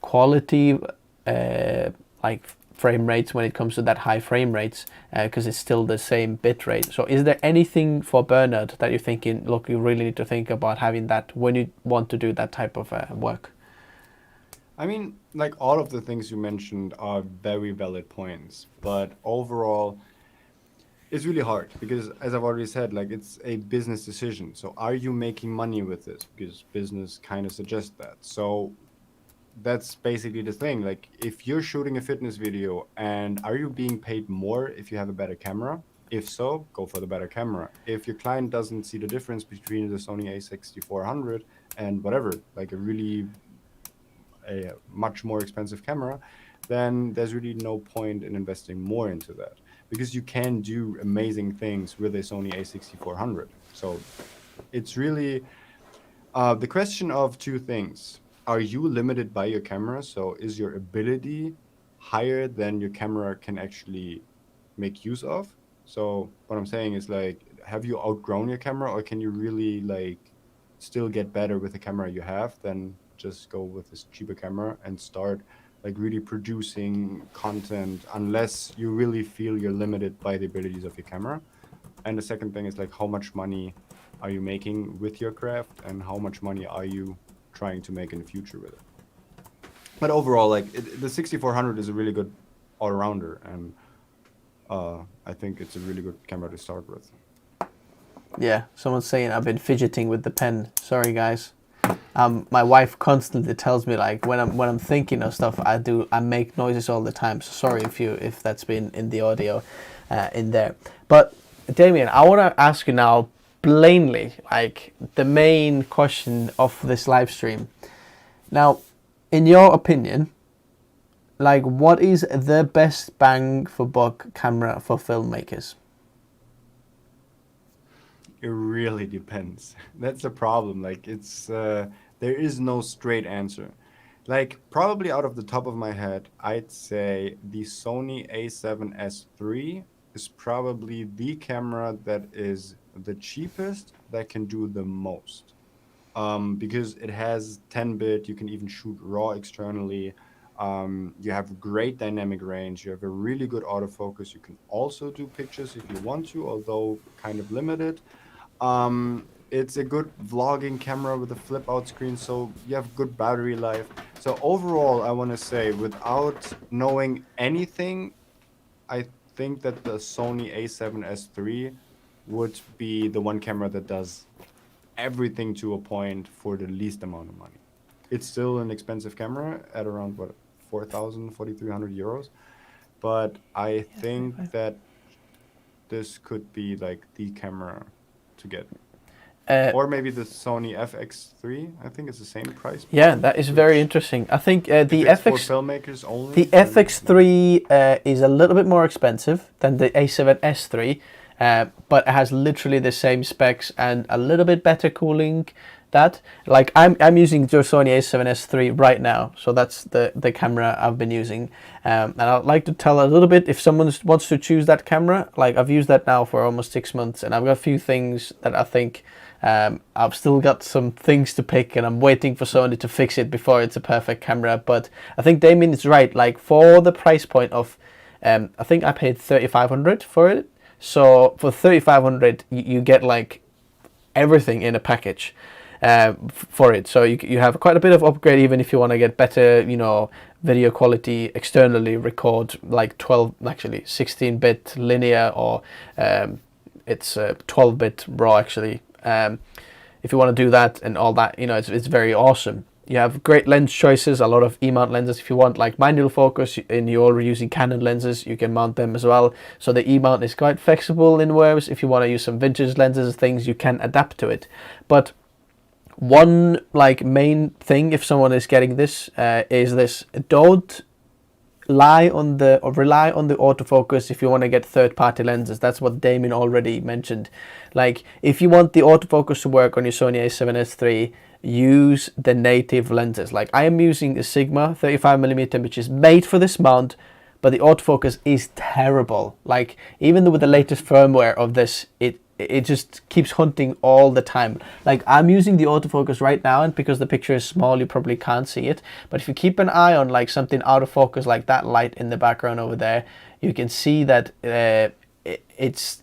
quality like frame rates when it comes to that high frame rates, because it's still the same bit rate. So is there anything for Bernard that you're thinking, look, you really need to think about having that when you want to do that type of work? I mean, like all of the things you mentioned are very valid points, but overall, it's really hard because, as I've already said, like it's a business decision. So, are you making money with this? Because business kind of suggests that. So, that's basically the thing. Like, if you're shooting a fitness video, and are you being paid more if you have a better camera? If so, go for the better camera. If your client doesn't see the difference between the Sony A6400 and whatever, like a much more expensive camera, then there's really no point in investing more into that, because you can do amazing things with a Sony a6400. So it's really the question of two things. Are you limited by your camera? So is your ability higher than your camera can actually make use of? So what I'm saying is, like, have you outgrown your camera, or can you really like still get better with the camera you have? Then just go with this cheaper camera and start like really producing content, unless you really feel you're limited by the abilities of your camera. And the second thing is, like, how much money are you making with your craft, and how much money are you trying to make in the future with it? But overall, like, the 6400 is a really good all-rounder, and I think it's a really good camera to start with. Yeah, someone's saying I've been fidgeting with the pen. Sorry, guys. My wife constantly tells me, like, when I'm thinking of stuff, I make noises all the time. So sorry if that's been in the audio in there. But Damien, I want to ask you now plainly, like, the main question of this live stream. Now, in your opinion, like, what is the best bang for buck camera for filmmakers? It really depends. That's the problem. Like, it's there is no straight answer. Like, probably out of the top of my head, I'd say the Sony a7S III is probably the camera that is the cheapest that can do the most. Because it has 10-bit, you can even shoot RAW externally. You have great dynamic range. You have a really good autofocus. You can also do pictures if you want to, although kind of limited. It's a good vlogging camera with a flip out screen, so you have good battery life. So overall, I want to say, without knowing anything, I think that the Sony a7S III would be the one camera that does everything to a point for the least amount of money. It's still an expensive camera at around, what, 4,000, 4,300 euros. But I think that this could be like the camera to get. Or maybe the Sony FX3. I think it's the same price. Yeah, that is very interesting. I think the FX for filmmakers only. The FX3 is a little bit more expensive than the A7S III, but it has literally the same specs and a little bit better cooling. That, like, I'm using the Sony a7S III right now, so that's the camera I've been using, and I'd like to tell a little bit, if someone wants to choose that camera. Like, I've used that now for almost 6 months, and I've got a few things that I think I've still got some things to pick, and I'm waiting for Sony to fix it before it's a perfect camera. But I think Damien is right. Like, for the price point of, I think I paid 3,500 for it. So for 3,500, you get like everything in a package. For it, so you have quite a bit of upgrade, even if you want to get better, video quality externally, record like 16-bit linear, or it's 12-bit raw actually. If you want to do that and all that, it's very awesome. You have great lens choices, a lot of E-mount lenses. If you want like manual focus and you're already using Canon lenses, you can mount them as well. So the E-mount is quite flexible in ways. If you want to use some vintage lenses, things, you can adapt to it. But one like main thing, if someone is getting this, is this: don't rely on the autofocus if you want to get third-party lenses. That's what Damien already mentioned. Like, if you want the autofocus to work on your Sony a7S III, use the native lenses. Like, I am using a Sigma 35mm, which is made for this mount, but the autofocus is terrible. Like, even with the latest firmware of this, it just keeps hunting all the time. Like, I'm using the autofocus right now, and because the picture is small, you probably can't see it. But if you keep an eye on like something out of focus, like that light in the background over there, you can see that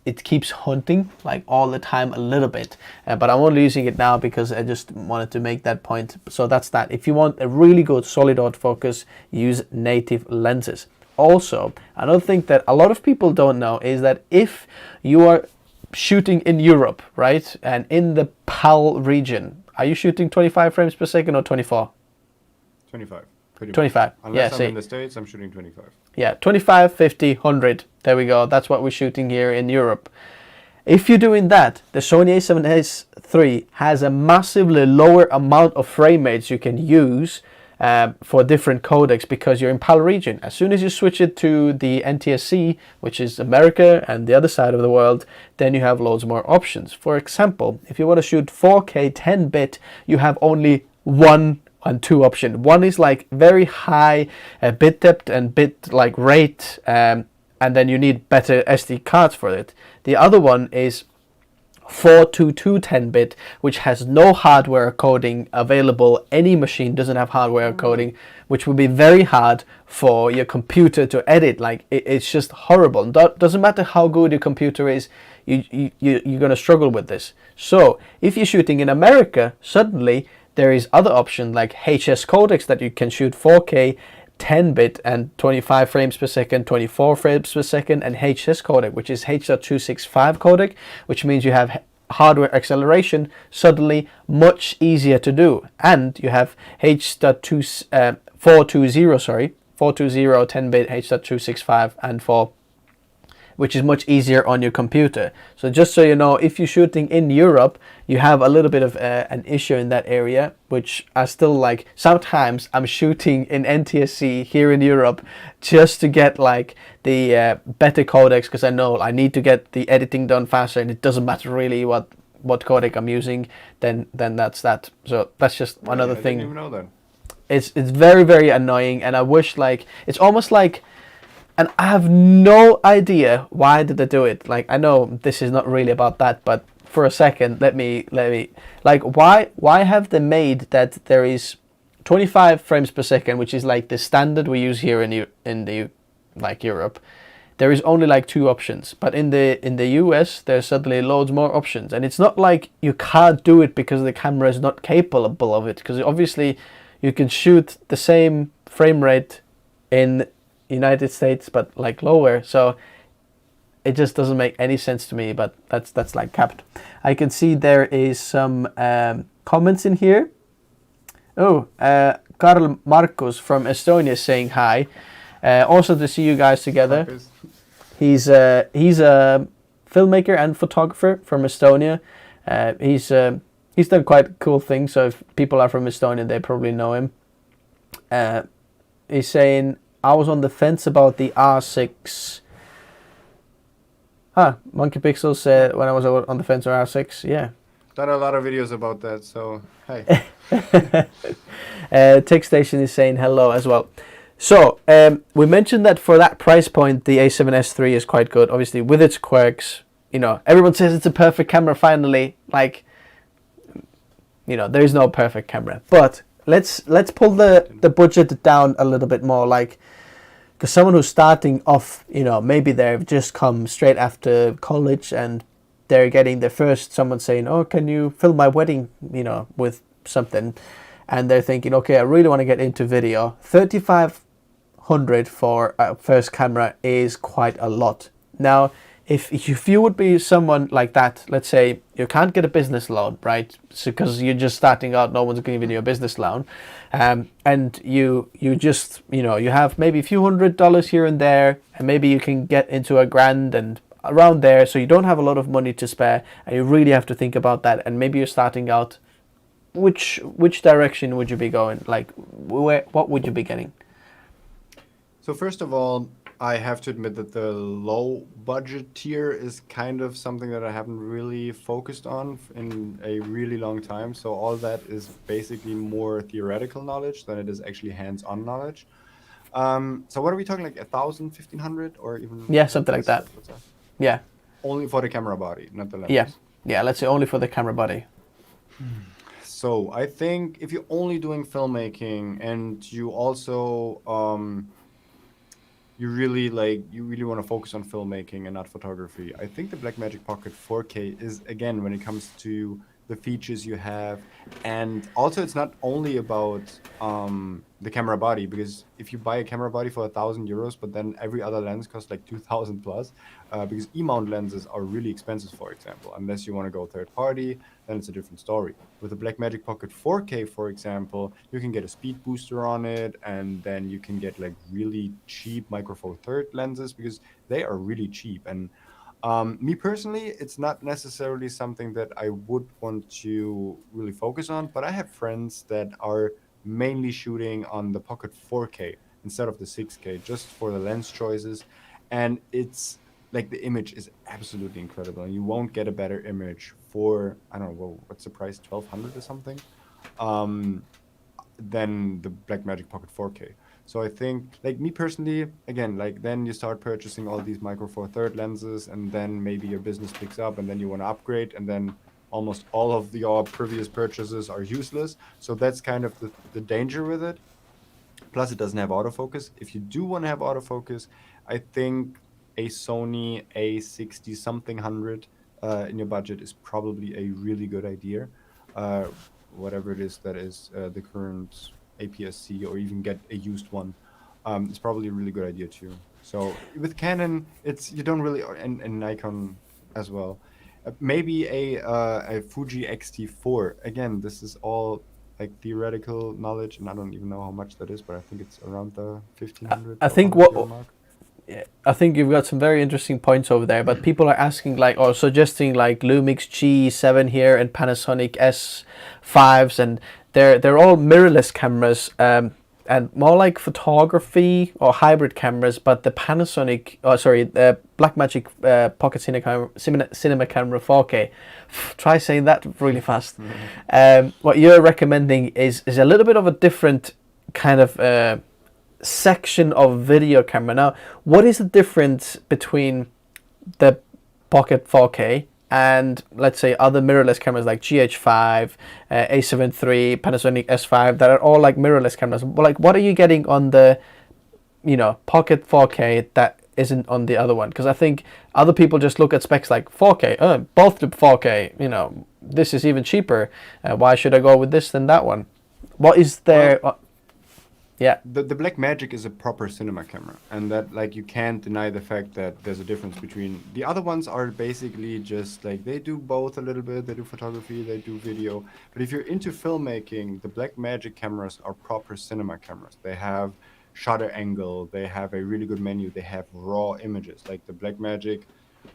it keeps hunting like all the time a little bit. But I'm only using it now because I just wanted to make that point. So that's that. If you want a really good solid autofocus, use native lenses. Also, another thing that a lot of people don't know is that if you are shooting in Europe, right, and in the PAL region, are you shooting 25 frames per second or 24? 25. 25. Unless yeah, I'm in the States, I'm shooting 25. Yeah, 25, 50, 100. There we go. That's what we're shooting here in Europe. If you're doing that, the Sony a7S III has a massively lower amount of frame rates you can use for different codecs because you're in PAL region. As soon as you switch it to the NTSC, which is America and the other side of the world, then you have loads more options. For example, if you want to shoot 4K 10-bit, you have only one and two options. One is like very high bit depth and bit like rate, and then you need better SD cards for it. The other one is 422 10-bit, which has no hardware coding available. Any machine doesn't have hardware coding, which would be very hard for your computer to edit. Like it's just horrible. Doesn't matter how good your computer is, you're gonna struggle with this. So if you're shooting in America, suddenly there is other options like HS codecs that you can shoot 4K 10-bit and 25 frames per second, 24 frames per second, and HS codec, which is H.265 codec, which means you have hardware acceleration suddenly much easier to do. And you have 420 10-bit H.265 and 4, which is much easier on your computer. So just so you know, if you're shooting in Europe, you have a little bit of an issue in that area, which I still like. Sometimes I'm shooting in NTSC here in Europe just to get like the better codecs, because I know I need to get the editing done faster, and it doesn't matter really what codec I'm using. Then that's that. So that's just another thing. I didn't even know that. It's very, very annoying, and I wish like it's almost like. And I have no idea why did they do it. Like, I know this is not really about that, but for a second, let me like, why have they made that there is 25 frames per second, which is like the standard we use here in the like Europe. There is only like two options, but in the US there's suddenly loads more options, and it's not like you can't do it because the camera is not capable of it. Because obviously you can shoot the same frame rate in United States but like lower, so it just doesn't make any sense to me. But that's like capped. I can see there is some comments in here. Karl Markus from Estonia is saying hi. Also to see you guys together. He's a filmmaker and photographer from Estonia. He's done quite cool things, so if people are from Estonia they probably know him. He's saying, I was on the fence about the R6. Monkeypixels said when I was on the fence of R6. Yeah. Done a lot of videos about that, so hey. TechStation is saying hello as well. So we mentioned that for that price point, the A7S III is quite good. Obviously, with its quirks, everyone says it's a perfect camera. Finally, like, there is no perfect camera, but let's pull the budget down a little bit more, like. Because someone who's starting off, maybe they've just come straight after college and they're getting their first, someone saying, oh, can you film my wedding, with something. And they're thinking, okay, I really want to get into video. 3,500 for a first camera is quite a lot. Now, if you would be someone like that, let's say you can't get a business loan, right? So because you're just starting out, no one's giving you a business loan, and you just you have maybe a few $100s here and there, and maybe you can get into $1,000 and around there. So you don't have a lot of money to spare, and you really have to think about that. And maybe you're starting out. Which direction would you be going? Like, what would you be getting? So first of all, I have to admit that the low budget tier is kind of something that I haven't really focused on in a really long time. So all that is basically more theoretical knowledge than it is actually hands-on knowledge. So what are we talking, like 1,000, 1,500, or even? Yeah, something like that. Yeah. Only for the camera body, not the lens. Yeah. Let's say only for the camera body. So I think if you're only doing filmmaking and you also you really want to focus on filmmaking and not photography, I think the Blackmagic Pocket 4K is, again, when it comes to the features you have, and also it's not only about the camera body, because if you buy a camera body for €1,000, but then every other lens costs like 2,000 plus, because E-mount lenses are really expensive, for example. Unless you want to go third party, then it's a different story. With the Blackmagic Pocket 4K, for example, you can get a speed booster on it, and then you can get like really cheap Micro Four Third lenses, because they are really cheap. And me personally, it's not necessarily something that I would want to really focus on, but I have friends that are mainly shooting on the Pocket 4K instead of the 6K, just for the lens choices. And it's like the image is absolutely incredible. And you won't get a better image for, I don't know, what's the price, 1200 or something, than the Blackmagic Pocket 4K. So I think, like me personally, again, like then you start purchasing all these Micro Four Third lenses, and then maybe your business picks up, and then you want to upgrade, and then almost all of your previous purchases are useless. So that's kind of the danger with it. Plus, it doesn't have autofocus. If you do want to have autofocus, I think a Sony A60 something hundred in your budget is probably a really good idea. Uh, Whatever it is that is the current APS-C, or even get a used one. It's probably a really good idea too. So with Canon, it's you don't really, and Nikon as well. Maybe a Fuji X-T4. Again, this is all like theoretical knowledge, and I don't even know how much that is, but I think it's around the 1500. I think mark. I think you've got some very interesting points over there, but people are asking like, or suggesting like Lumix G7 here and Panasonic S5s, and they're all mirrorless cameras, and more like photography or hybrid cameras. But the Panasonic, the Blackmagic Pocket Cinema Camera 4K. Try saying that really fast. What you're recommending is a little bit of a different kind of section of video camera. Now, what is the difference between the Pocket 4K and, let's say, other mirrorless cameras like GH5, A7 III, Panasonic S5 that are all like mirrorless cameras? Like, what are you getting on the, Pocket 4K that isn't on the other one? Because I think other people just look at specs like 4K, both do 4K, this is even cheaper. Why should I go with this than that one? What is there? Yeah. The Blackmagic is a proper cinema camera, and that, like, you can't deny the fact that there's a difference between the other ones. Are basically just like, they do both a little bit. They do photography, they do video. But if you're into filmmaking, the Blackmagic cameras are proper cinema cameras. They have shutter angle, they have a really good menu, they have raw images. Like the Blackmagic,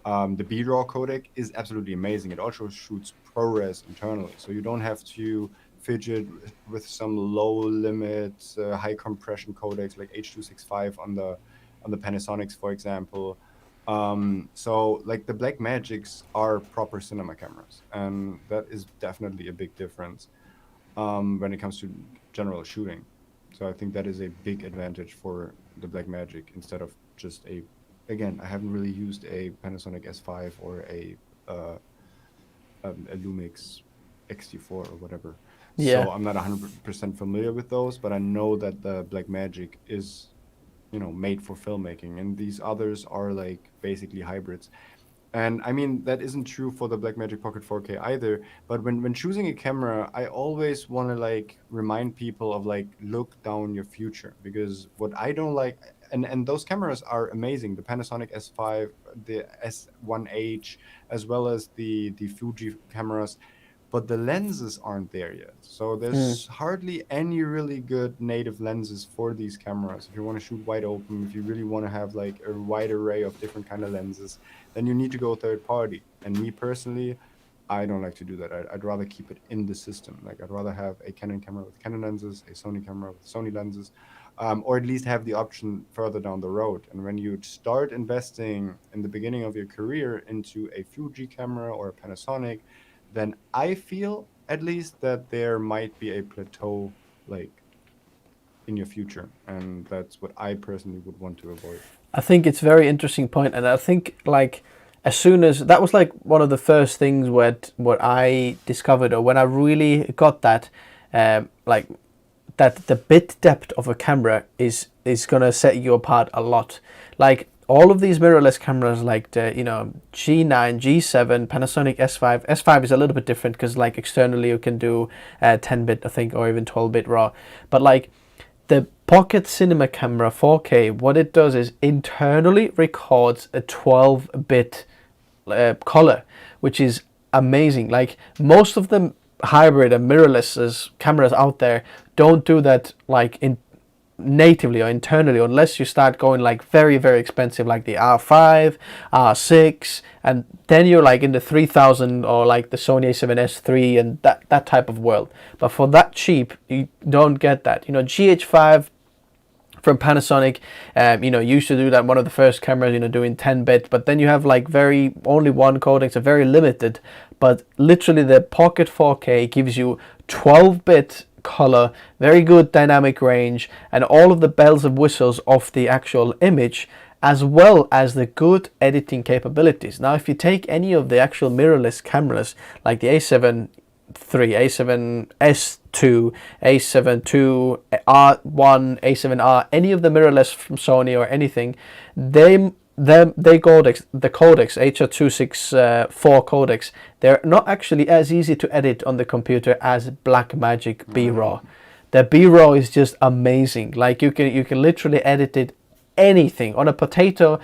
the B-RAW codec is absolutely amazing. It also shoots ProRes internally, so you don't have to fidget with some low limit, high compression codecs like H.265 on the Panasonics, for example. So like the Blackmagics are proper cinema cameras, and that is definitely a big difference when it comes to general shooting. So I think that is a big advantage for the Blackmagic instead of just again, I haven't really used a Panasonic S5 or a Lumix X-T4 or whatever. Yeah. So I'm not 100% familiar with those, but I know that the Blackmagic is, made for filmmaking, and these others are like basically hybrids. And I mean, that isn't true for the Blackmagic Pocket 4K either, but when choosing a camera, I always want to like remind people of like, look down your future, because what I don't like, and those cameras are amazing, the Panasonic S5, the S1H, as well as the Fuji cameras, but the lenses aren't there yet. So there's hardly any really good native lenses for these cameras. If you want to shoot wide open, if you really want to have like a wide array of different kind of lenses, then you need to go third party. And me personally, I don't like to do that. I'd rather keep it in the system. Like, I'd rather have a Canon camera with Canon lenses, a Sony camera with Sony lenses, or at least have the option further down the road. And when you start investing in the beginning of your career into a Fuji camera or a Panasonic, then I feel at least that there might be a plateau like in your future, and that's what I personally would want to avoid. I think it's a very interesting point, and I think like as soon as that was like one of the first things what I discovered, or when I really got that, like that the bit depth of a camera is gonna set you apart a lot. Like all of these mirrorless cameras, like the G9, G7, Panasonic S5. S5 is a little bit different because like externally you can do 10-bit, I think, or even 12-bit RAW. But like the Pocket Cinema Camera 4K, what it does is internally records a 12-bit color, which is amazing. Like most of the hybrid and mirrorless cameras out there don't do that like in natively or internally, unless you start going like very, very expensive, like the R5, R6, and then you're like in the 3000 or like the Sony A7S III and that type of world. But for that cheap, you don't get that. You know, GH5 from Panasonic, you know, used to do that. One of the first cameras, you know, doing 10-bit, but then you have like only one codec, so very limited. But literally the Pocket 4K gives you 12-bit color, very good dynamic range, and all of the bells and whistles of the actual image, as well as the good editing capabilities. Now, if you take any of the actual mirrorless cameras, like the A7 III, A7S2, A7 II, R1, A7R, any of the mirrorless from Sony or anything, they codecs, the codecs, H.264 codecs, they're not actually as easy to edit on the computer as Blackmagic B-RAW. The B-RAW is just amazing. Like you can literally edit it, anything on a potato,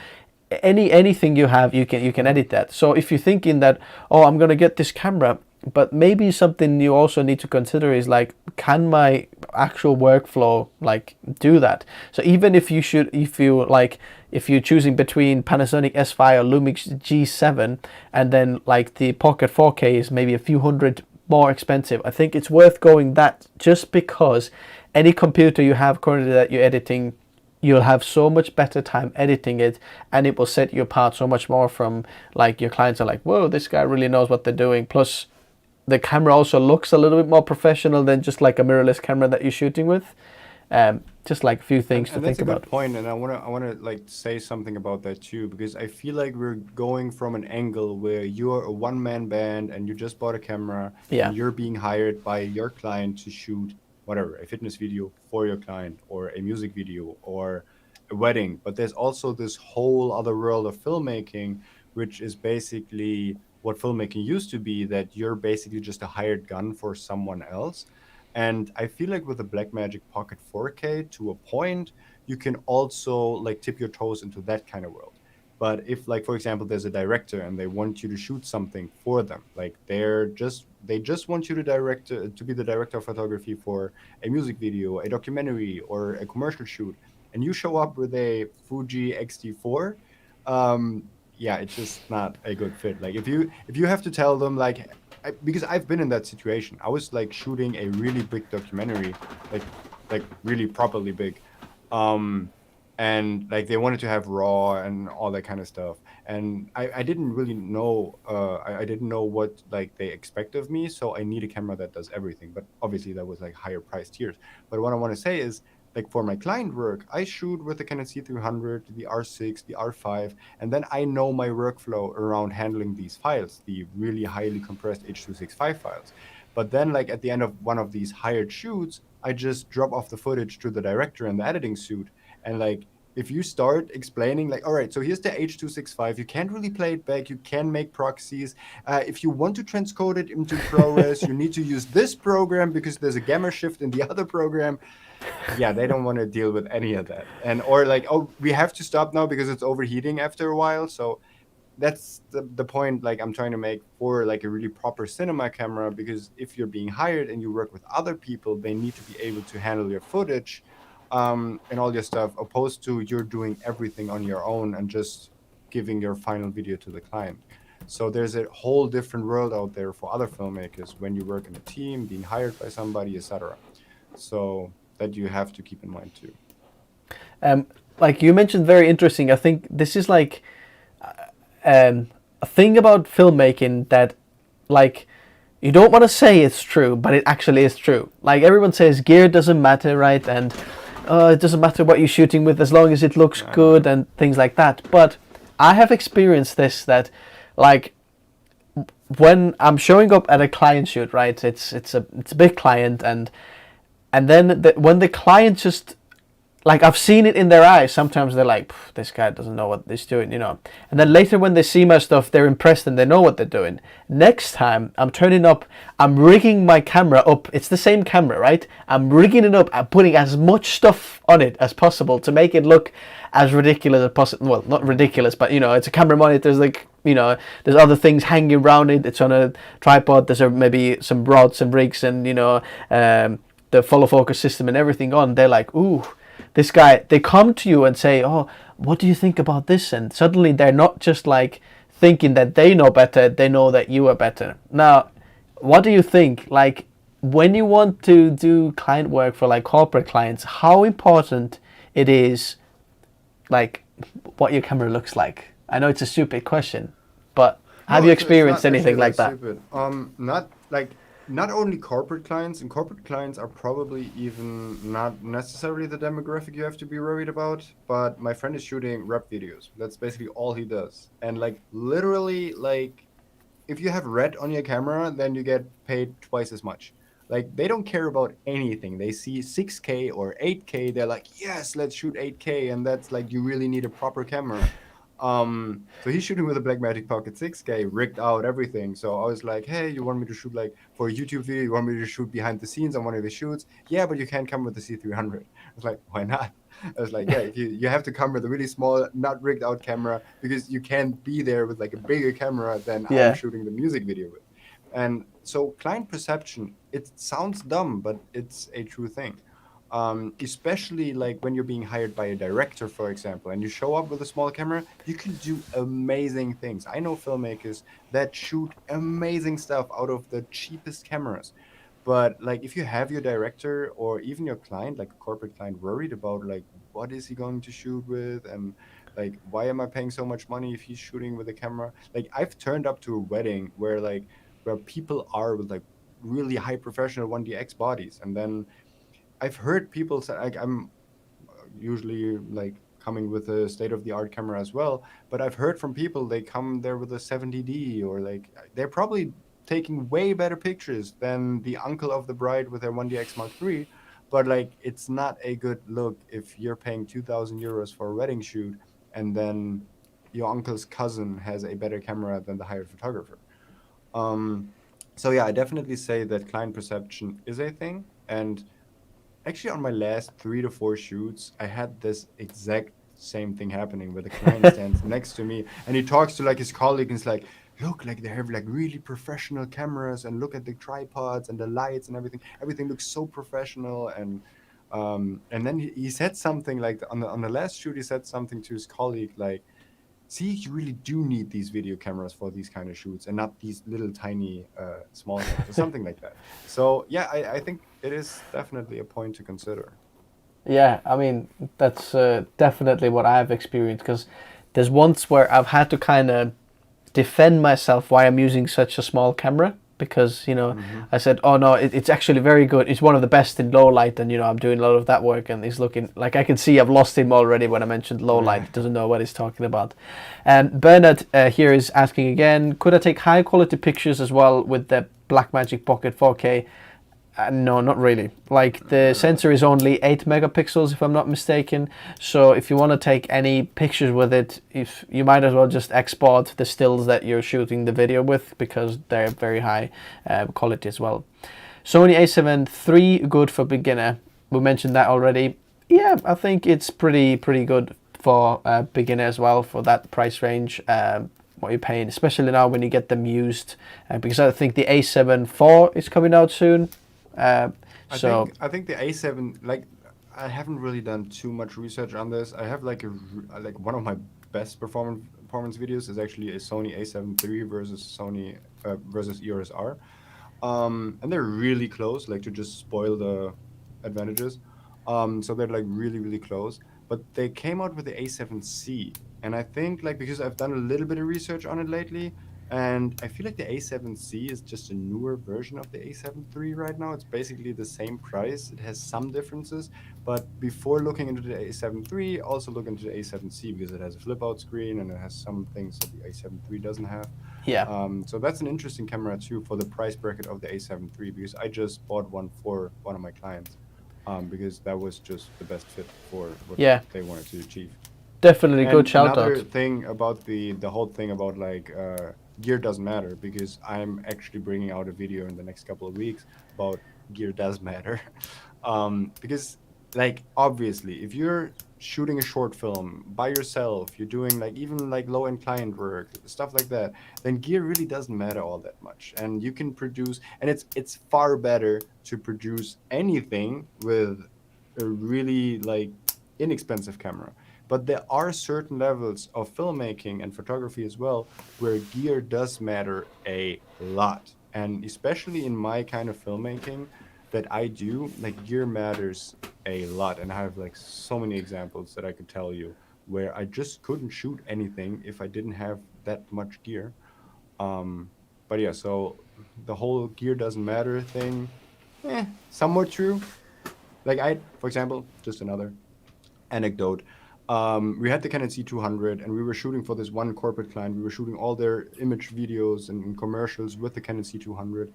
anything you have, you can edit that. So if you're thinking that, oh, I'm gonna get this camera, but maybe something you also need to consider is like, can my actual workflow like do that? So even if you're choosing between Panasonic S5 or Lumix G7, and then like the Pocket 4K is maybe a few hundred more expensive, I think it's worth going that, just because any computer you have currently that you're editing, you'll have so much better time editing it, and it will set you apart so much more from like your clients are like, whoa, this guy really knows what they're doing. Plus the camera also looks a little bit more professional than just like a mirrorless camera that you're shooting with. Just like a few things to think about. That's a good point, and I wanna like say something about that too, because I feel like we're going from an angle where you're a one-man band and you just bought a camera, and you're being hired by your client to shoot whatever, a fitness video for your client, or a music video, or a wedding. But there's also this whole other world of filmmaking, which is basically what filmmaking used to be, that you're basically just a hired gun for someone else. And I feel like with the Blackmagic Pocket 4K, to a point, you can also like tip your toes into that kind of world. But if, like, for example, there's a director and they want you to shoot something for them, like they just want you to be the director of photography for a music video, a documentary, or a commercial shoot, and you show up with a Fuji X-T4, yeah, it's just not a good fit. Like if you have to tell them, like, because I've been in that situation. I was like shooting a really big documentary, like really properly big, and like they wanted to have RAW and all that kind of stuff, and I didn't really know, I didn't know what like they expect of me, so I need a camera that does everything. But obviously that was like higher price tiers. But what I want to say is, like, for my client work, I shoot with the Canon C300, the R6, the R5, and then I know my workflow around handling these files, the really highly compressed H.265 files. But then, like, at the end of one of these hired shoots, I just drop off the footage to the director in the editing suite. And, like, if you start explaining, like, all right, so here's the H.265, you can't really play it back, you can make proxies. If you want to transcode it into ProRes, you need to use this program because there's a gamma shift in the other program. Yeah, they don't want to deal with any of that. And or like, oh, we have to stop now because it's overheating after a while. So that's the point, like, I'm trying to make for like a really proper cinema camera, because if you're being hired and you work with other people, they need to be able to handle your footage and all your stuff, opposed to you're doing everything on your own and just giving your final video to the client. So there's a whole different world out there for other filmmakers when you work in a team, being hired by somebody, etc. So that you have to keep in mind too. Like you mentioned, very interesting. I think this is like a thing about filmmaking that, like, you don't want to say it's true, but it actually is true. Like everyone says, gear doesn't matter, right? And it doesn't matter what you're shooting with as long as it looks good and things like that. But I have experienced this, that like when I'm showing up at a client shoot, right? It's a big client, and then when the client just, like, I've seen it in their eyes. Sometimes they're like, this guy doesn't know what he's doing, you know. And then later when they see my stuff, they're impressed and they know what they're doing. Next time, I'm turning up, I'm rigging my camera up. It's the same camera, right? I'm rigging it up and putting as much stuff on it as possible to make it look as ridiculous as possible. Well, not ridiculous, but, you know, it's a camera monitor. There's, like, you know, there's other things hanging around it. It's on a tripod. There's maybe some rods and rigs and, you know, the follow focus system and everything on. They're like, ooh, this guy, they come to you and say, oh, what do you think about this? And suddenly they're not just like thinking that they know better, they know that you are better. Now, what do you think? Like, when you want to do client work for like corporate clients, how important it is, like, what your camera looks like? I know it's a stupid question, but have No, you it's experienced not anything actually like that? stupid. Not like not only corporate clients, and corporate clients are probably even not necessarily the demographic you have to be worried about. But my friend is shooting rap videos. That's basically all he does. And like literally, like if you have red on your camera, then you get paid twice as much. Like they don't care about anything. They see 6K or 8K, they're like, yes, let's shoot 8K, and that's like you really need a proper camera. So he's shooting with a Blackmagic Pocket 6K, rigged out everything. So I was like, hey, you want me to shoot like for a YouTube video? You want me to shoot behind the scenes on one of the shoots? Yeah, but you can't come with the C300. I was like, why not? I was like, yeah, if you have to come with a really small, not rigged out camera because you can't be there with like a bigger camera than I'm Yeah. shooting the music video with. And so client perception, it sounds dumb, but it's a true thing. Especially like when you're being hired by a director, for example, and you show up with a small camera, you can do amazing things. I know filmmakers that shoot amazing stuff out of the cheapest cameras. But like if you have your director or even your client, like a corporate client, worried about like what is he going to shoot with, and like why am I paying so much money if he's shooting with a camera? Like I've turned up to a wedding where people are with like really high professional 1DX bodies, and then I've heard people say like I'm usually like coming with a state of the art camera as well, but I've heard from people they come there with a 70D, or like they're probably taking way better pictures than the uncle of the bride with their 1DX Mark III, but like it's not a good look if you're paying 2,000 euros for a wedding shoot and then your uncle's cousin has a better camera than the hired photographer. Um, so yeah, I definitely say that client perception is a thing. And actually, on my last 3 to 4 shoots, I had this exact same thing happening where the client stands next to me and he talks to like his colleague and is like, look, like they have like really professional cameras and look at the tripods and the lights and everything. Everything looks so professional. And then he said something like on the last shoot, he said something to his colleague like, see, you really do need these video cameras for these kind of shoots and not these little tiny small cameras or something like that. So yeah, I think it is definitely a point to consider. Yeah, I mean, that's definitely what I've experienced, because there's once where I've had to kind of defend myself why I'm using such a small camera, because, you know, Mm-hmm. I said, oh no, it's actually very good. It's one of the best in low light, and, you know, I'm doing a lot of that work, and he's looking, like, I can see I've lost him already when I mentioned low light. He doesn't know what he's talking about. And Bernard here is asking again, could I take high quality pictures as well with the Blackmagic Pocket 4K? No, not really. Like, the sensor is only 8 megapixels if I'm not mistaken. So if you want to take any pictures with it, if you might as well just export the stills that you're shooting the video with, because they're very high quality as well. Sony a7 III, good for beginner. We mentioned that already. Yeah, I think it's pretty good for beginner as well, for that price range. What you're paying, especially now when you get them used, because I think the a7 IV is coming out soon. I So think the A7, like I haven't really done too much research on this. I have like like one of my best performance videos is actually a Sony A7 III versus Sony versus EOS R. And they're really close, like to just spoil the advantages. So they're like really close. But they came out with the A7C, and I think like because I've done a little bit of research on it lately, and I feel like the A7C is just a newer version of the A7 III right now. It's basically the same price. It has some differences, but before looking into the A7 III, also look into the A7C because it has a flip out screen and it has some things that the A7 III doesn't have. yeah, So that's an interesting camera too for the price bracket of the A7 III, because I just bought one for one of my clients, because that was just the best fit for what yeah, they wanted to achieve. definitely good And shout another out. thing about the whole thing about like gear doesn't matter, because I'm actually bringing out a video in the next couple of weeks about gear does matter. Because like obviously if you're shooting a short film by yourself, you're doing like even like low end client work, stuff like that, then gear really doesn't matter all that much, and you can produce, and it's far better to produce anything with a really like inexpensive camera. But there are certain levels of filmmaking and photography as well where gear does matter a lot. And especially in my kind of filmmaking that I do, like gear matters a lot. And I have like so many examples that I could tell you where I just couldn't shoot anything if I didn't have that much gear. But yeah, so the whole gear doesn't matter thing, somewhat true. Like for example, just another anecdote. We had the Canon C200 and we were shooting for this one corporate client. We were shooting all their image videos and commercials with the Canon C200.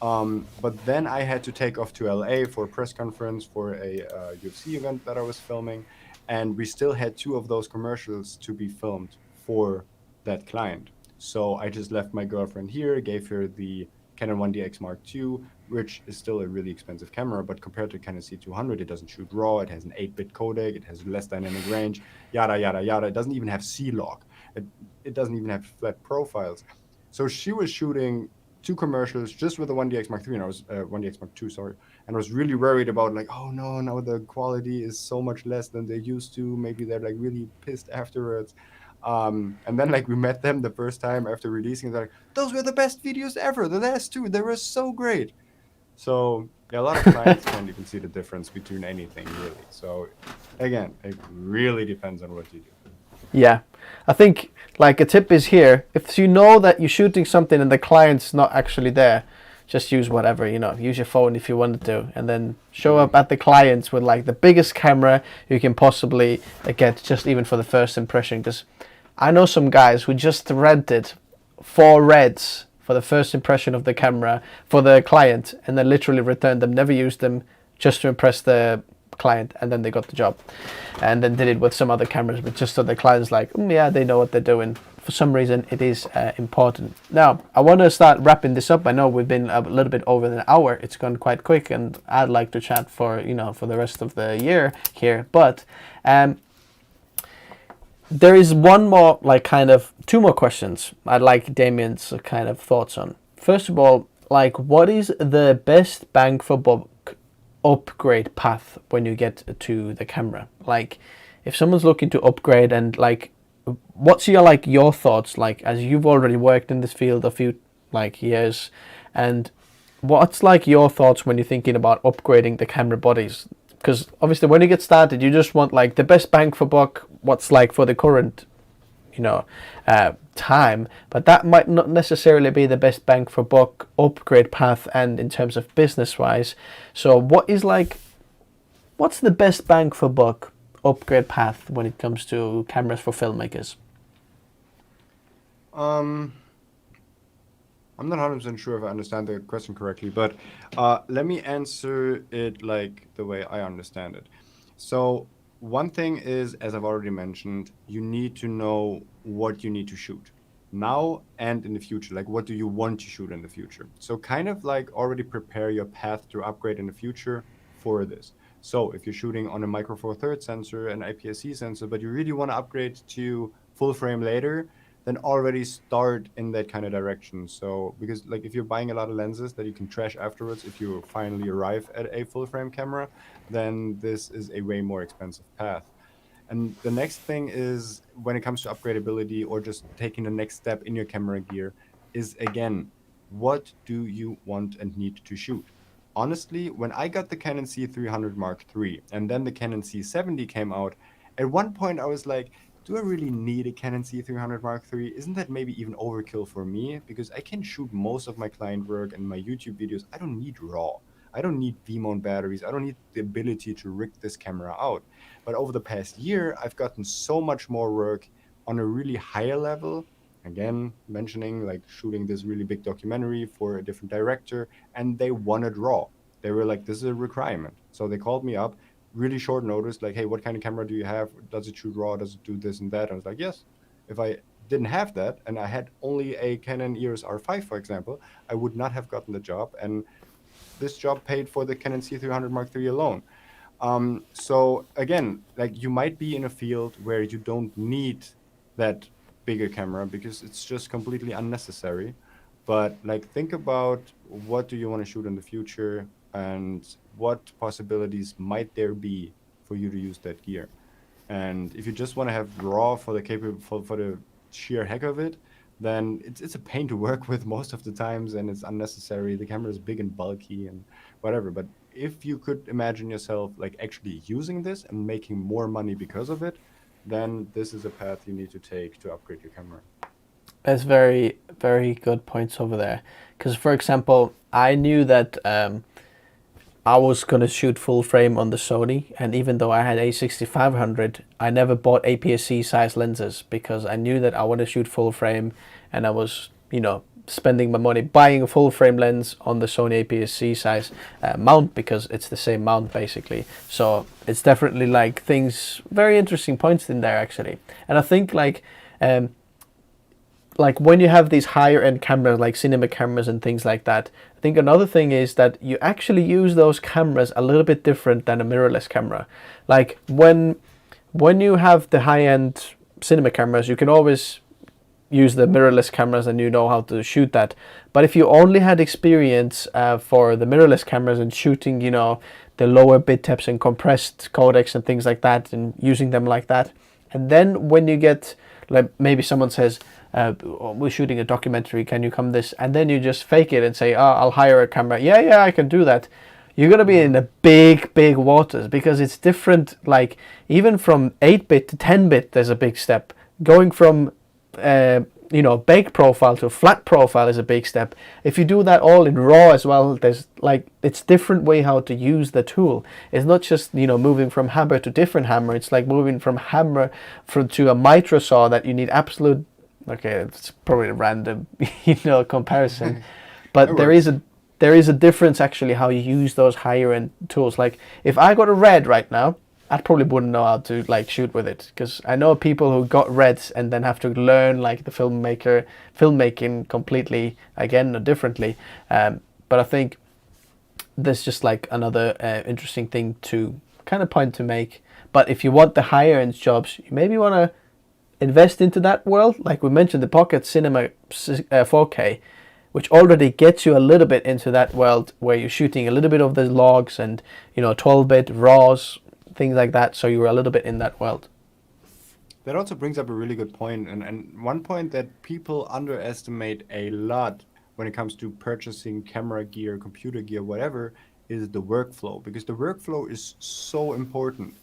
But then I had to take off to LA for a press conference for a UFC event that I was filming. And we still had 2 of those commercials to be filmed for that client. So I just left my girlfriend here, gave her the Canon 1DX Mark II, which is still a really expensive camera, but compared to Canon C200, it doesn't shoot RAW, it has an 8-bit codec, it has less dynamic range, yada, yada, yada. It doesn't even have C-Log. It doesn't even have flat profiles. So she was shooting 2 commercials just with the 1DX Mark III, and I was 1DX Mark II, sorry, and I was really worried about like, oh no, now the quality is so much less than they used to. Maybe they're like really pissed afterwards. And then like we met them the first time after releasing, they're like, those were the best videos ever. The last 2, they were so great. So yeah, a lot of clients can't even see the difference between anything really. So again, it really depends on what you do. Yeah, I think like a tip is here, if you know that you're shooting something and the client's not actually there, just use whatever, use your phone if you wanted to, and then show up at the clients with like the biggest camera you can possibly get, just even for the first impression. Because I know some guys who just rented 4 Reds for the first impression of the camera for the client, and then literally returned them, never used them, just to impress the client, and then they got the job, and then did it with some other cameras, but just so the client's like, yeah, they know what they're doing. For some reason, it is important. Now, I want to start wrapping this up. I know we've been a little bit over an hour. It's gone quite quick, and I'd like to chat for for the rest of the year here. But there is one more, like kind of 2 more questions I'd like Damien's kind of thoughts on. First of all, like what is the best bang for buck upgrade path when you get to the camera? Like if someone's looking to upgrade, and like what's your thoughts, like as you've already worked in this field a few like years, and what's like your thoughts when you're thinking about upgrading the camera bodies? Because obviously when you get started you just want like the best bang for buck, what's like for the current time, but that might not necessarily be the best bang for buck upgrade path, and in terms of business wise. So what's the best bang for buck upgrade path when it comes to cameras for filmmakers? I'm not 100% sure if I understand the question correctly, but let me answer it like the way I understand it. So one thing is, as I've already mentioned, you need to know what you need to shoot now and in the future. Like, what do you want to shoot in the future? So kind of like already prepare your path to upgrade in the future for this. So if you're shooting on a Micro Four Thirds sensor, an IPS-C sensor, but you really want to upgrade to full frame later, then already start in that kind of direction. So because like if you're buying a lot of lenses that you can trash afterwards, if you finally arrive at a full frame camera, then this is a way more expensive path. And the next thing is, when it comes to upgradability or just taking the next step in your camera gear, is again, what do you want and need to shoot? Honestly, when I got the Canon C300 Mark III and then the Canon C70 came out, at one point I was like, do I really need a Canon C300 Mark III? Isn't that maybe even overkill for me? Because I can shoot most of my client work and my YouTube videos. I don't need RAW. I don't need V-mount batteries. I don't need the ability to rig this camera out. But over the past year, I've gotten so much more work on a really higher level. Again, mentioning like shooting this really big documentary for a different director, and they wanted RAW. They were like, this is a requirement. So they called me up, really short notice, like, hey, what kind of camera do you have? Does it shoot RAW? Does it do this and that? I was like, yes. If I didn't have that and I had only a Canon EOS R5, for example, I would not have gotten the job. And this job paid for the Canon C300 Mark III alone. So again, like you might be in a field where you don't need that bigger camera because it's just completely unnecessary. But like think about what do you want to shoot in the future and what possibilities might there be for you to use that gear. And if you just want to have raw for the for the sheer heck of it, then it's a pain to work with most of the times, and it's unnecessary. The camera is big and bulky and whatever. But if you could imagine yourself like actually using this and making more money because of it, then this is a path you need to take to upgrade your camera. That's very, very good points over there. Because, for example, I knew that I was going to shoot full frame on the Sony, and even though I had a6500, I never bought APS-C size lenses because I knew that I want to shoot full frame, and I was, you know, spending my money buying a full frame lens on the Sony APS-C size mount because it's the same mount basically. So it's definitely like things, very interesting points in there actually. And I think like when you have these higher end cameras like cinema cameras and things like that, I think another thing is that you actually use those cameras a little bit different than a mirrorless camera. Like when you have the high end cinema cameras, you can always use the mirrorless cameras and you know how to shoot that. But if you only had experience for the mirrorless cameras and shooting, you know, the lower bit depths and compressed codecs and things like that and using them like that, and then when you get, like maybe someone says, we're shooting a documentary, can you come this? And then you just fake it and say, oh, I'll hire a camera. Yeah, I can do that. You're going to be in the big waters because it's different. Like even from 8-bit to 10-bit, there's a big step. Going from, you know, baked profile to flat profile is a big step. If you do that all in RAW as well, there's like, it's different way how to use the tool. It's not just, you know, moving from hammer to different hammer. It's like moving from hammer to a micro saw that you need absolute. Okay, it's probably a random, you know, comparison, but there is a difference actually how you use those higher end tools. Like if I got a Red right now, I probably wouldn't know how to like shoot with it because I know people who got Reds and then have to learn like the filmmaking completely again or differently. But I think there's just like another interesting thing to kind of point to make. But if you want the higher end jobs, you maybe want to invest into that world. Like we mentioned, the Pocket Cinema 4K, which already gets you a little bit into that world where you're shooting a little bit of the logs and, you know, 12-bit RAWs, things like that. So you're a little bit in that world. That also brings up a really good point, and one point that people underestimate a lot when it comes to purchasing camera gear, computer gear, whatever, is the workflow, because the workflow is so important.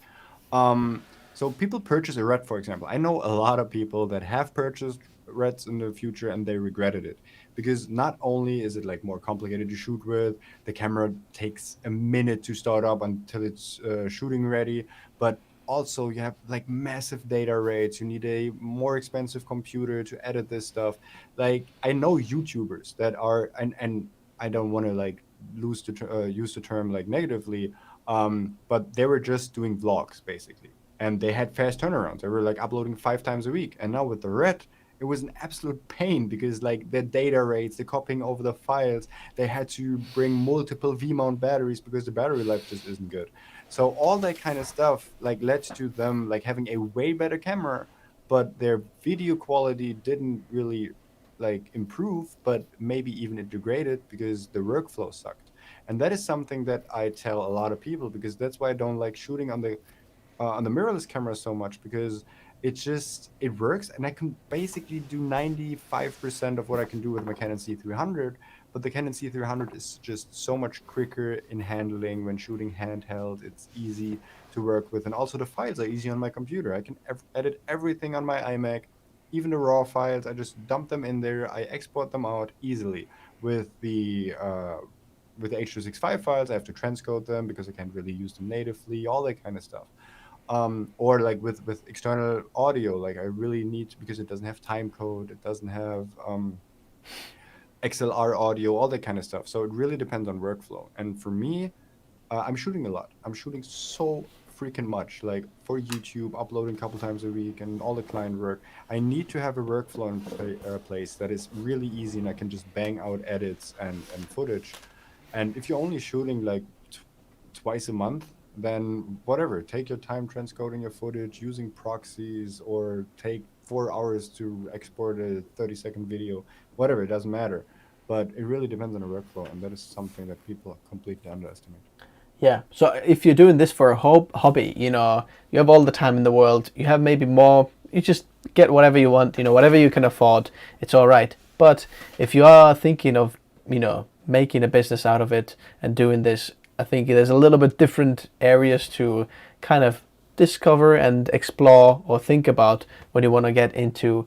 So people purchase a Red, for example. I know a lot of people that have purchased Reds in the future and they regretted it because not only is it like more complicated to shoot with, the camera takes a minute to start up until it's shooting ready, but also you have like massive data rates. You need a more expensive computer to edit this stuff. Like I know YouTubers that are, and I don't want to like use the term like negatively, but they were just doing vlogs basically and they had fast turnarounds. They were like uploading 5 times a week. And now with the Red, it was an absolute pain because like the data rates, the copying over the files, they had to bring multiple V-mount batteries because the battery life just isn't good. So all that kind of stuff like led to them like having a way better camera, but their video quality didn't really like improve, but maybe even it degraded because the workflow sucked. And that is something that I tell a lot of people because that's why I don't like shooting on the mirrorless camera so much because it works and I can basically do 95% of what I can do with my Canon C300, but the Canon C300 is just so much quicker in handling when shooting handheld. It's easy to work with and also the files are easy on my computer. I can edit everything on my iMac, even the raw files. I just dump them in there. I export them out easily with the H.265 files. I have to transcode them because I can't really use them natively, all that kind of stuff. Or like with external audio, like I really need, because it doesn't have time code, it doesn't have XLR audio, all that kind of stuff. So it really depends on workflow. And for me, I'm shooting a lot. I'm shooting so freaking much, like for YouTube, uploading a couple times a week and all the client work. I need to have a workflow in place that is really easy and I can just bang out edits and footage. And if you're only shooting like twice a month, then whatever, take your time transcoding your footage using proxies or take 4 hours to export a 30-second video, whatever, it doesn't matter. But it really depends on the workflow, and that is something that people completely underestimate. Yeah. So if you're doing this for a hobby, you know, you have all the time in the world. You have maybe more. You just get whatever you want. You know, whatever you can afford. It's all right. But if you are thinking of, you know, making a business out of it and doing this, I think there's a little bit different areas to kind of discover and explore or think about when you want to get into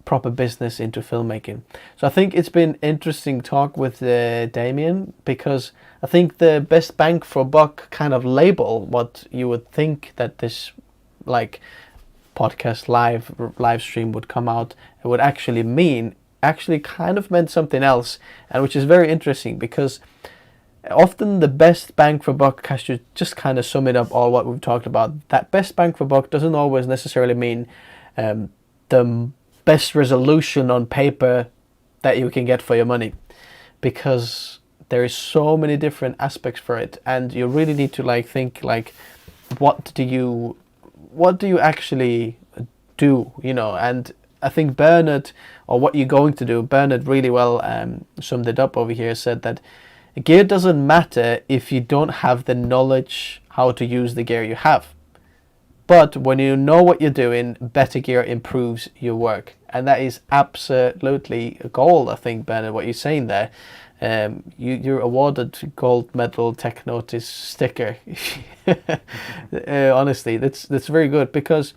proper business, into filmmaking. So I think it's been interesting talk with Damien, because I think the best bang for buck kind of label, what you would think that this like podcast live stream would come out, it would actually mean, actually kind of meant something else, and which is very interesting, because often the best bang for buck has to just kind of sum it up all what we've talked about. That best bang for buck doesn't always necessarily mean the best resolution on paper that you can get for your money, because there is so many different aspects for it, and you really need to like think like, what do you actually do, you know? And I think Bernard, or what you're going to do, Bernard really well summed it up over here, said that gear doesn't matter if you don't have the knowledge how to use the gear you have. But when you know what you're doing, better gear improves your work. And that is absolutely a goal, I think, Bernard, what you're saying there. You're awarded gold medal Tech Notice sticker. Honestly, that's very good, because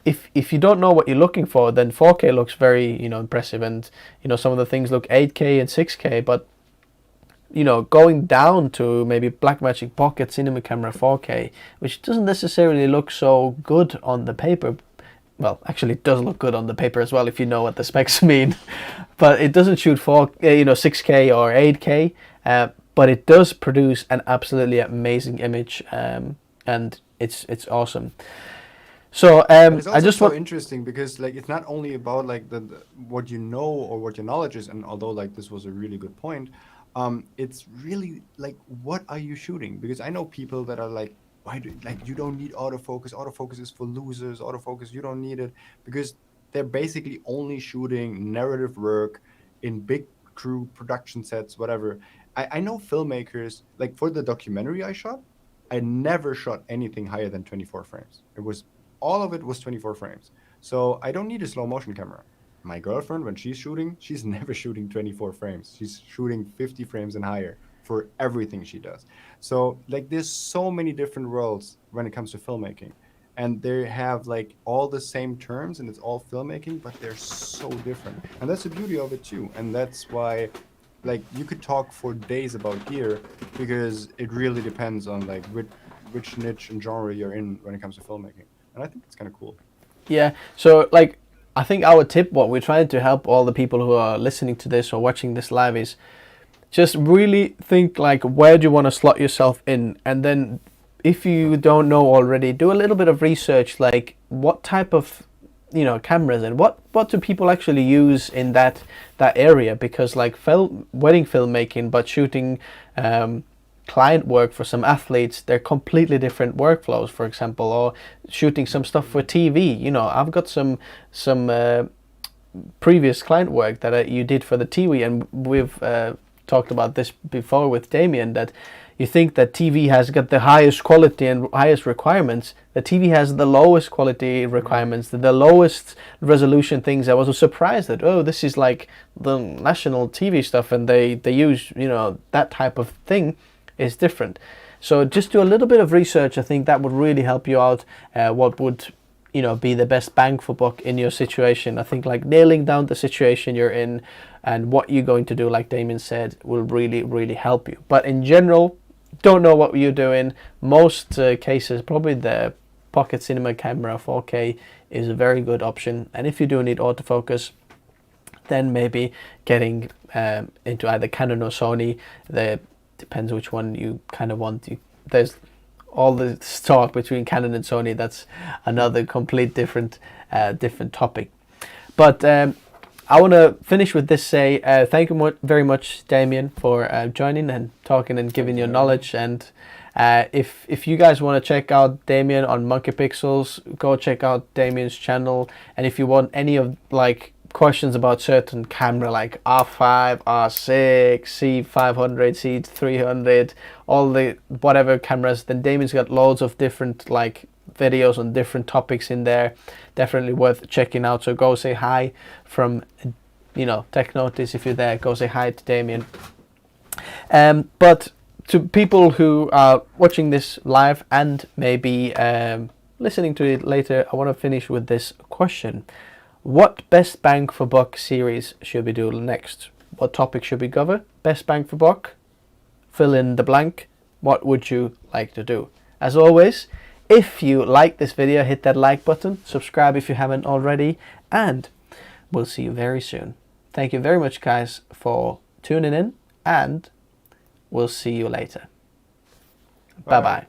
if you don't know what you're looking for, then 4K looks very, you know, impressive, and you know, some of the things look 8K and 6K, but you know, going down to maybe Blackmagic Pocket Cinema Camera 4K, which doesn't necessarily look so good on the paper. Well, actually, it does look good on the paper as well if you know what the specs mean, but it doesn't shoot 6K or 8K, but it does produce an absolutely amazing image, and it's awesome. So It's I also just so want interesting because like it's not only about like the what you know or what your knowledge is, and although like this was a really good point, it's really like, what are you shooting? Because I know people that are like, why do like you don't need autofocus? Autofocus is for losers. Autofocus, you don't need it, because they're basically only shooting narrative work in big crew production sets, whatever. I know filmmakers, like for the documentary I shot, I never shot anything higher than 24 frames. All of it was 24 frames. So I don't need a slow motion camera. My girlfriend, when she's shooting, she's never shooting 24 frames. She's shooting 50 frames and higher for everything she does. So like there's so many different worlds when it comes to filmmaking. And they have like all the same terms, and it's all filmmaking, but they're so different. And that's the beauty of it too. And that's why like you could talk for days about gear, because it really depends on like which niche and genre you're in when it comes to filmmaking. And I think it's kind of cool. Yeah, so like I think our tip, what we're trying to help all the people who are listening to this or watching this live, is just really think like, where do you want to slot yourself in? And then if you don't know already, do a little bit of research, like what type of, you know, cameras and what do people actually use in that area, because like wedding filmmaking, but shooting client work for some athletes, they're completely different workflows, for example, or shooting some stuff for TV. You know, I've got some previous client work that you did for the TV, and we've talked about this before with Damian, that you think that TV has got the highest quality and highest requirements. The TV has the lowest quality requirements, the lowest resolution things. I was surprised that, oh, this is like the national TV stuff, and they use, you know, that type of thing is different. So just do a little bit of research. I think that would really help you out. What would, you know, be the best bang for buck in your situation. I think like nailing down the situation you're in and what you're going to do, like Damien said, will really help you. But in general, don't know what you're doing. Most cases, probably the Pocket Cinema Camera 4K is a very good option. And if you do need autofocus, then maybe getting into either Canon or Sony. Depends which one you kind of want. There's all the talk between Canon and Sony. That's another complete different topic. But I want to finish with this. Say thank you very much, Damien, for joining and talking and giving your knowledge. And if you guys want to check out Damien on Monkeypixels, go check out Damien's channel. And if you want any of like questions about certain camera like R5, R6, C500, C300, all the whatever cameras, then Damien's got loads of different like videos on different topics in there. Definitely worth checking out. So go say hi from, you know, Tech Notice. If you're there, go say hi to Damien. But to people who are watching this live and maybe listening to it later, I want to finish with this question. What best bang for buck series should we do next? What topic should we cover? Best bang for buck? Fill in the blank. What would you like to do? As always, if you like this video, hit that like button, subscribe if you haven't already, and we'll see you very soon. Thank you very much, guys, for tuning in, and we'll see you later. Bye-bye.